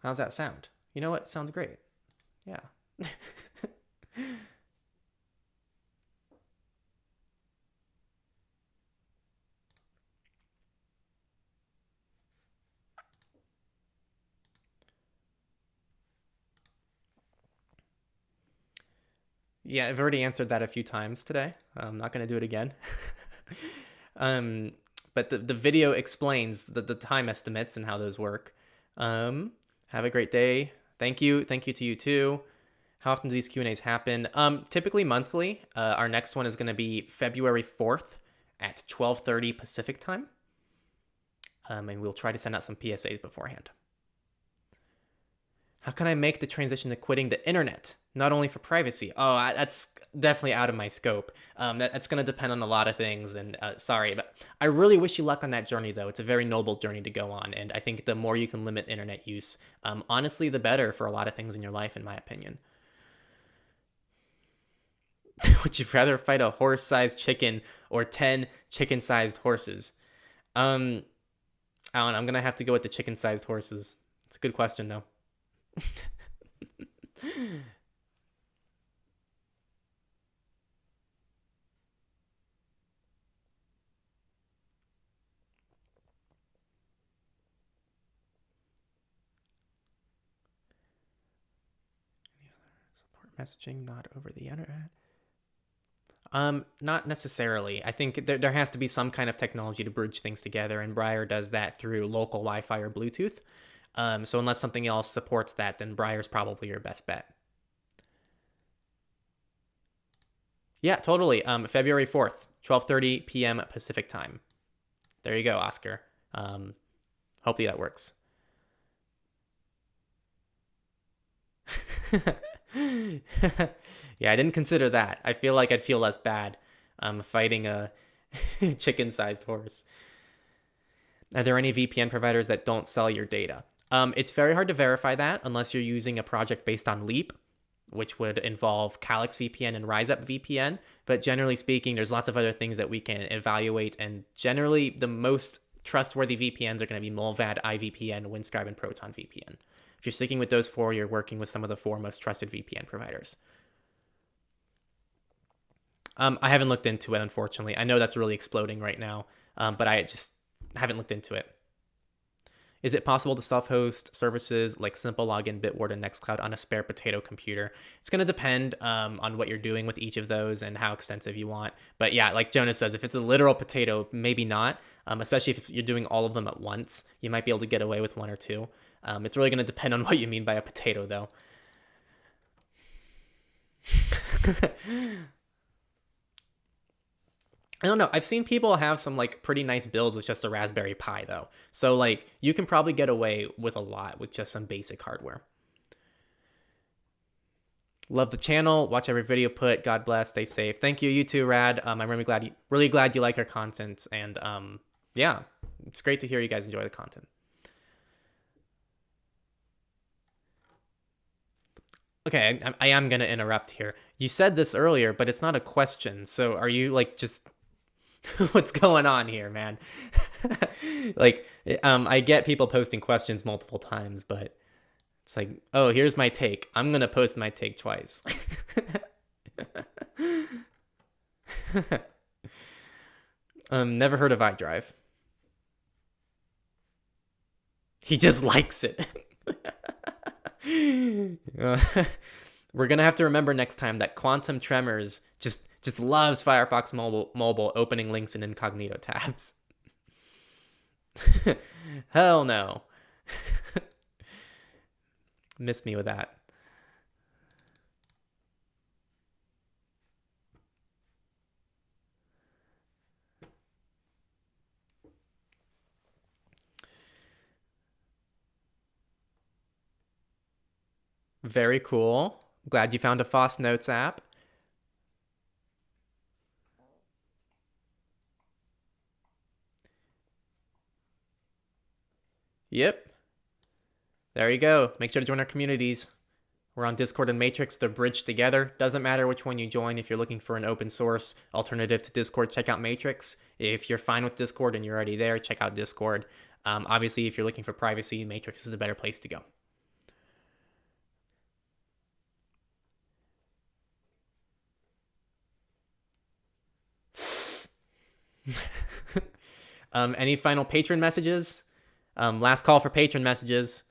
How's that sound? You know what? Sounds great. Yeah. Yeah, I've already answered that a few times today. I'm not going to do it again. But the video explains the time estimates and how those work. Have a great day. Thank you. Thank you to you too. How often do these Q&As happen? Typically monthly. Our next one is going to be February 4th at 12:30 Pacific time. And we'll try to send out some PSAs beforehand. How can I make the transition to quitting the internet? Not only for privacy. Oh, that's definitely out of my scope. That's going to depend on a lot of things. And sorry, but I really wish you luck on that journey, though. It's a very noble journey to go on. And I think the more you can limit internet use, honestly, the better for a lot of things in your life, in my opinion. Would you rather fight a horse-sized chicken or 10 chicken-sized horses? I don't know. I'm going to have to go with the chicken-sized horses. It's a good question, though. Support messaging not over the internet. Not necessarily. I think there has to be some kind of technology to bridge things together, and Briar does that through local Wi-Fi or Bluetooth. So unless something else supports that, then Briar's probably your best bet. Yeah, totally. February 4th, 12:30 p.m. Pacific time. There you go, Oscar. Hopefully that works. Yeah, I didn't consider that. I feel like I'd feel less bad fighting a chicken-sized horse. Are there any VPN providers that don't sell your data? It's very hard to verify that unless you're using a project based on Leap, which would involve Calyx VPN and RiseUp VPN. But generally speaking, there's lots of other things that we can evaluate. And generally, the most trustworthy VPNs are going to be Mullvad, iVPN, Windscribe, and Proton VPN. If you're sticking with those four, you're working with some of the four most trusted VPN providers. I haven't looked into it, unfortunately. I know that's really exploding right now, but I just haven't looked into it. Is it possible to self-host services like Simple Login, Bitward, and Nextcloud on a spare potato computer? It's going to depend on what you're doing with each of those and how extensive you want. But yeah, like Jonas says, if it's a literal potato, maybe not, especially if you're doing all of them at once. You might be able to get away with one or two. It's really going to depend on what you mean by a potato, though. I don't know. I've seen people have some like pretty nice builds with just a Raspberry Pi though. So like you can probably get away with a lot with just some basic hardware. Love the channel. Watch every video put. God bless. Stay safe. Thank you. You too, Rad. I'm really glad you like our content. And yeah, it's great to hear you guys enjoy the content. Okay, I am going to interrupt here. You said this earlier, but it's not a question. So are you like just... What's going on here, man? Like, I get people posting questions multiple times, but it's like, oh, here's my take. I'm going to post my take twice. Never heard of iDrive. He just likes it. We're going to have to remember next time that Quantum Tremors just loves Firefox mobile opening links in incognito tabs. Hell no. Missed me with that. Very cool. Glad you found a FOSS Notes app. Yep. There you go. Make sure to join our communities. We're on Discord and Matrix. They're bridged together. Doesn't matter which one you join. If you're looking for an open source alternative to Discord, check out Matrix. If you're fine with Discord and you're already there, check out Discord. Obviously, if you're looking for privacy, Matrix is a better place to go. Any final patron messages? Last call for patron messages.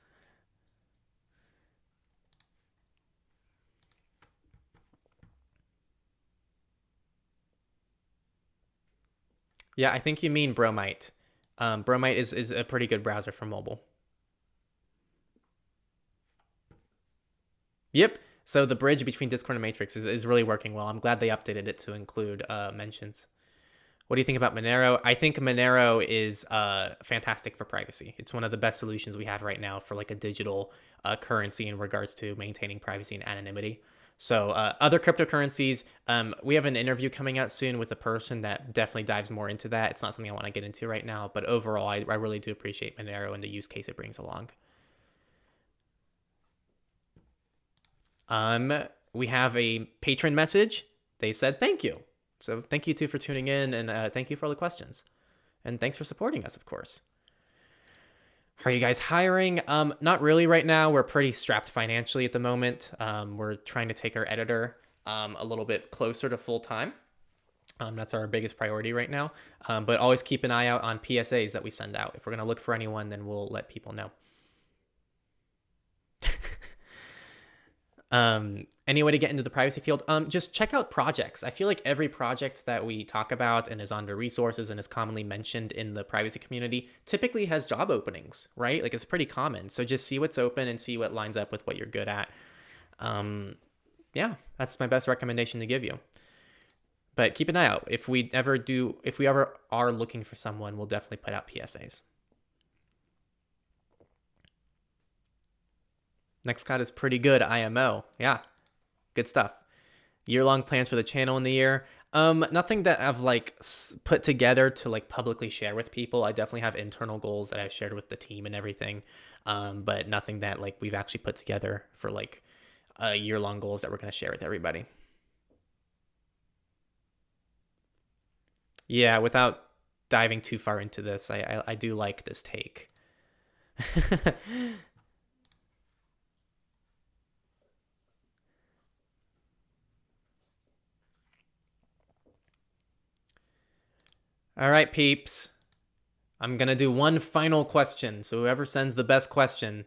Yeah, I think you mean Bromite. Bromite is a pretty good browser for mobile. Yep. So the bridge between Discord and Matrix is really working well. I'm glad they updated it to include mentions. What do you think about Monero? I think Monero is fantastic for privacy. It's one of the best solutions we have right now for like a digital currency in regards to maintaining privacy and anonymity. So other cryptocurrencies, we have an interview coming out soon with a person that definitely dives more into that. It's not something I want to get into right now, but overall, I really do appreciate Monero and the use case it brings along. We have a patron message. They said thank you. So thank you too for tuning in, and thank you for all the questions. And thanks for supporting us, of course. Are you guys hiring? Not really right now. We're pretty strapped financially at the moment. We're trying to take our editor a little bit closer to full time. That's our biggest priority right now. But always keep an eye out on PSAs that we send out. If we're going to look for anyone, then we'll let people know. Any way to get into the privacy field? Just check out projects. I feel like every project that we talk about and is under resources and is commonly mentioned in the privacy community typically has job openings, right? Like it's pretty common. So just see what's open and see what lines up with what you're good at. Yeah, that's my best recommendation to give you. But keep an eye out. If we ever are looking for someone, we'll definitely put out PSAs. Nextcloud is pretty good, IMO. Yeah, good stuff. Year-long plans for the channel in the year. Nothing that I've like put together to like publicly share with people. I definitely have internal goals that I've shared with the team and everything. But nothing that like we've actually put together for like year-long goals that we're going to share with everybody. Yeah, without diving too far into this, I do like this take. All right, peeps. I'm going to do one final question. So whoever sends the best question,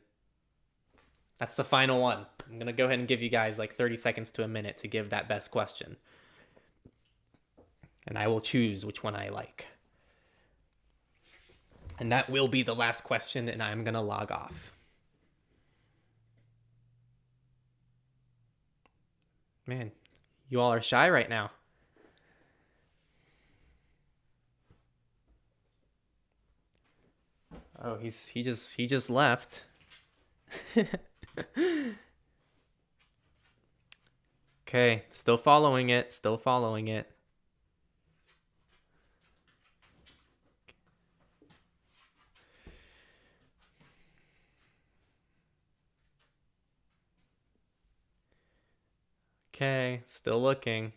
that's the final one. I'm going to go ahead and give you guys like 30 seconds to a minute to give that best question. And I will choose which one I like. And that will be the last question, and I'm going to log off. Man, you all are shy right now. Oh, he just left. Okay, still following it. Still following it. Okay, still looking.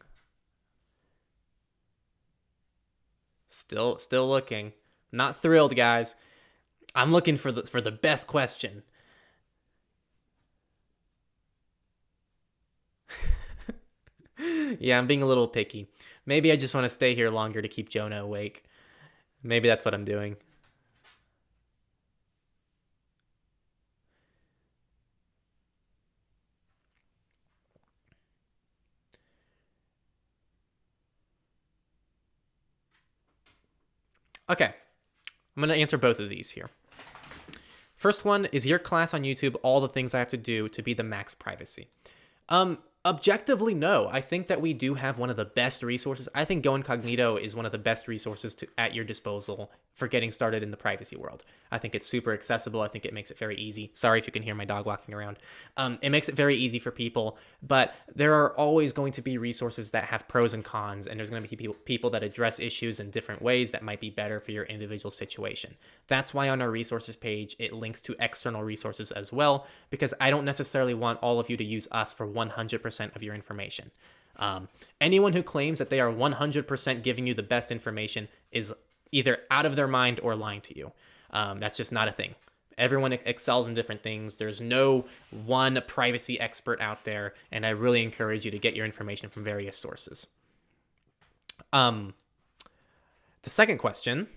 Still looking. Not thrilled, guys. I'm looking for the best question. Yeah, I'm being a little picky. Maybe I just want to stay here longer to keep Jonah awake. Maybe that's what I'm doing. Okay, I'm going to answer both of these here. First one, is your class on YouTube all the things I have to do to be the max privacy? Objectively, no. I think that we do have one of the best resources. I think Go Incognito is one of the best resources at your disposal for getting started in the privacy world. I think it's super accessible. I think it makes it very easy. Sorry if you can hear my dog walking around. It makes it very easy for people, but there are always going to be resources that have pros and cons, and there's going to be people that address issues in different ways that might be better for your individual situation. That's why on our resources page, it links to external resources as well, because I don't necessarily want all of you to use us for 100% of your information. Anyone who claims that they are 100% giving you the best information is either out of their mind or lying to you. That's just not a thing. Everyone excels in different things. There's no one privacy expert out there, and I really encourage you to get your information from various sources. The second question,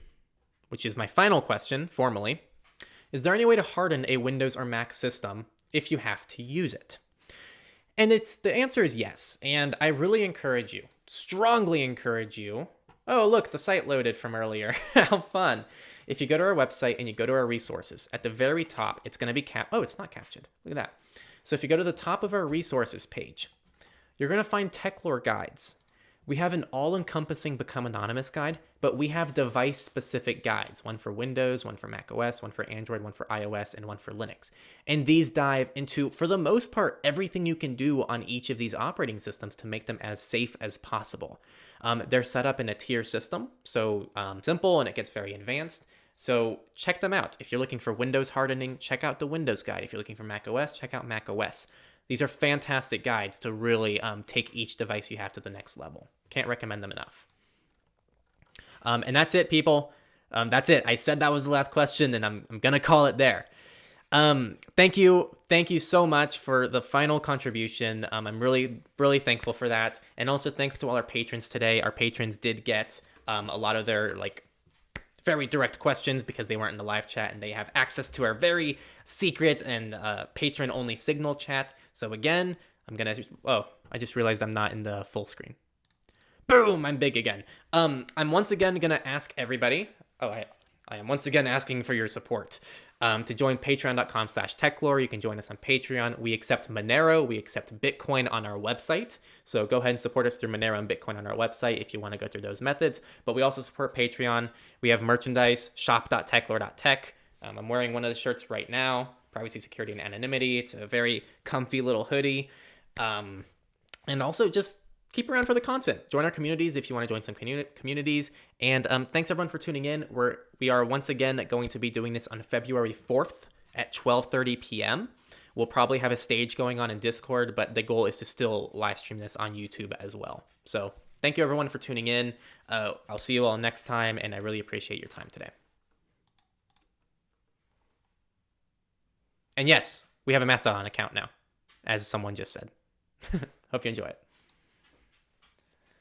which is my final question formally, is there any way to harden a Windows or Mac system if you have to use it? And the answer is yes. And I really encourage you, strongly encourage you. Oh, look, the site loaded from earlier. How fun. If you go to our website and you go to our resources, at the very top, it's going to be oh, it's not captioned. Look at that. So if you go to the top of our resources page, you're going to find Techlore guides. We have an all-encompassing Become Anonymous guide, but we have device-specific guides, one for Windows, one for macOS, one for Android, one for iOS, and one for Linux. And these dive into, for the most part, everything you can do on each of these operating systems to make them as safe as possible. They're set up in a tier system, so simple, and it gets very advanced. So check them out. If you're looking for Windows hardening, check out the Windows guide. If you're looking for macOS, check out macOS. These are fantastic guides to really take each device you have to the next level. Can't recommend them enough. And that's it, people. That's it. I said that was the last question, and I'm going to call it there. Thank you. Thank you so much for the final contribution. I'm really, really thankful for that. And also thanks to all our patrons today. Our patrons did get a lot of their very direct questions because they weren't in the live chat, and they have access to our very secret and patron only Signal chat. So again, I just realized I'm not in the full screen. Boom, I'm big again. I'm once again going to ask everybody, I am once again asking for your support to join patreon.com/Techlore. You can join us on Patreon. We accept Monero. We accept Bitcoin on our website. So go ahead and support us through Monero and Bitcoin on our website if you want to go through those methods. But we also support Patreon. We have merchandise, shop.techlore.tech. I'm wearing one of the shirts right now, Privacy, Security, and Anonymity. It's a very comfy little hoodie. And also just keep around for the content. Join our communities if you want to join some communities. And thanks everyone for tuning in. We are once again going to be doing this on February 4th at 12:30 p.m. We'll probably have a stage going on in Discord, but the goal is to still live stream this on YouTube as well. So thank you everyone for tuning in. I'll see you all next time, and I really appreciate your time today. And yes, we have a Mastodon account now, as someone just said. Hope you enjoy it.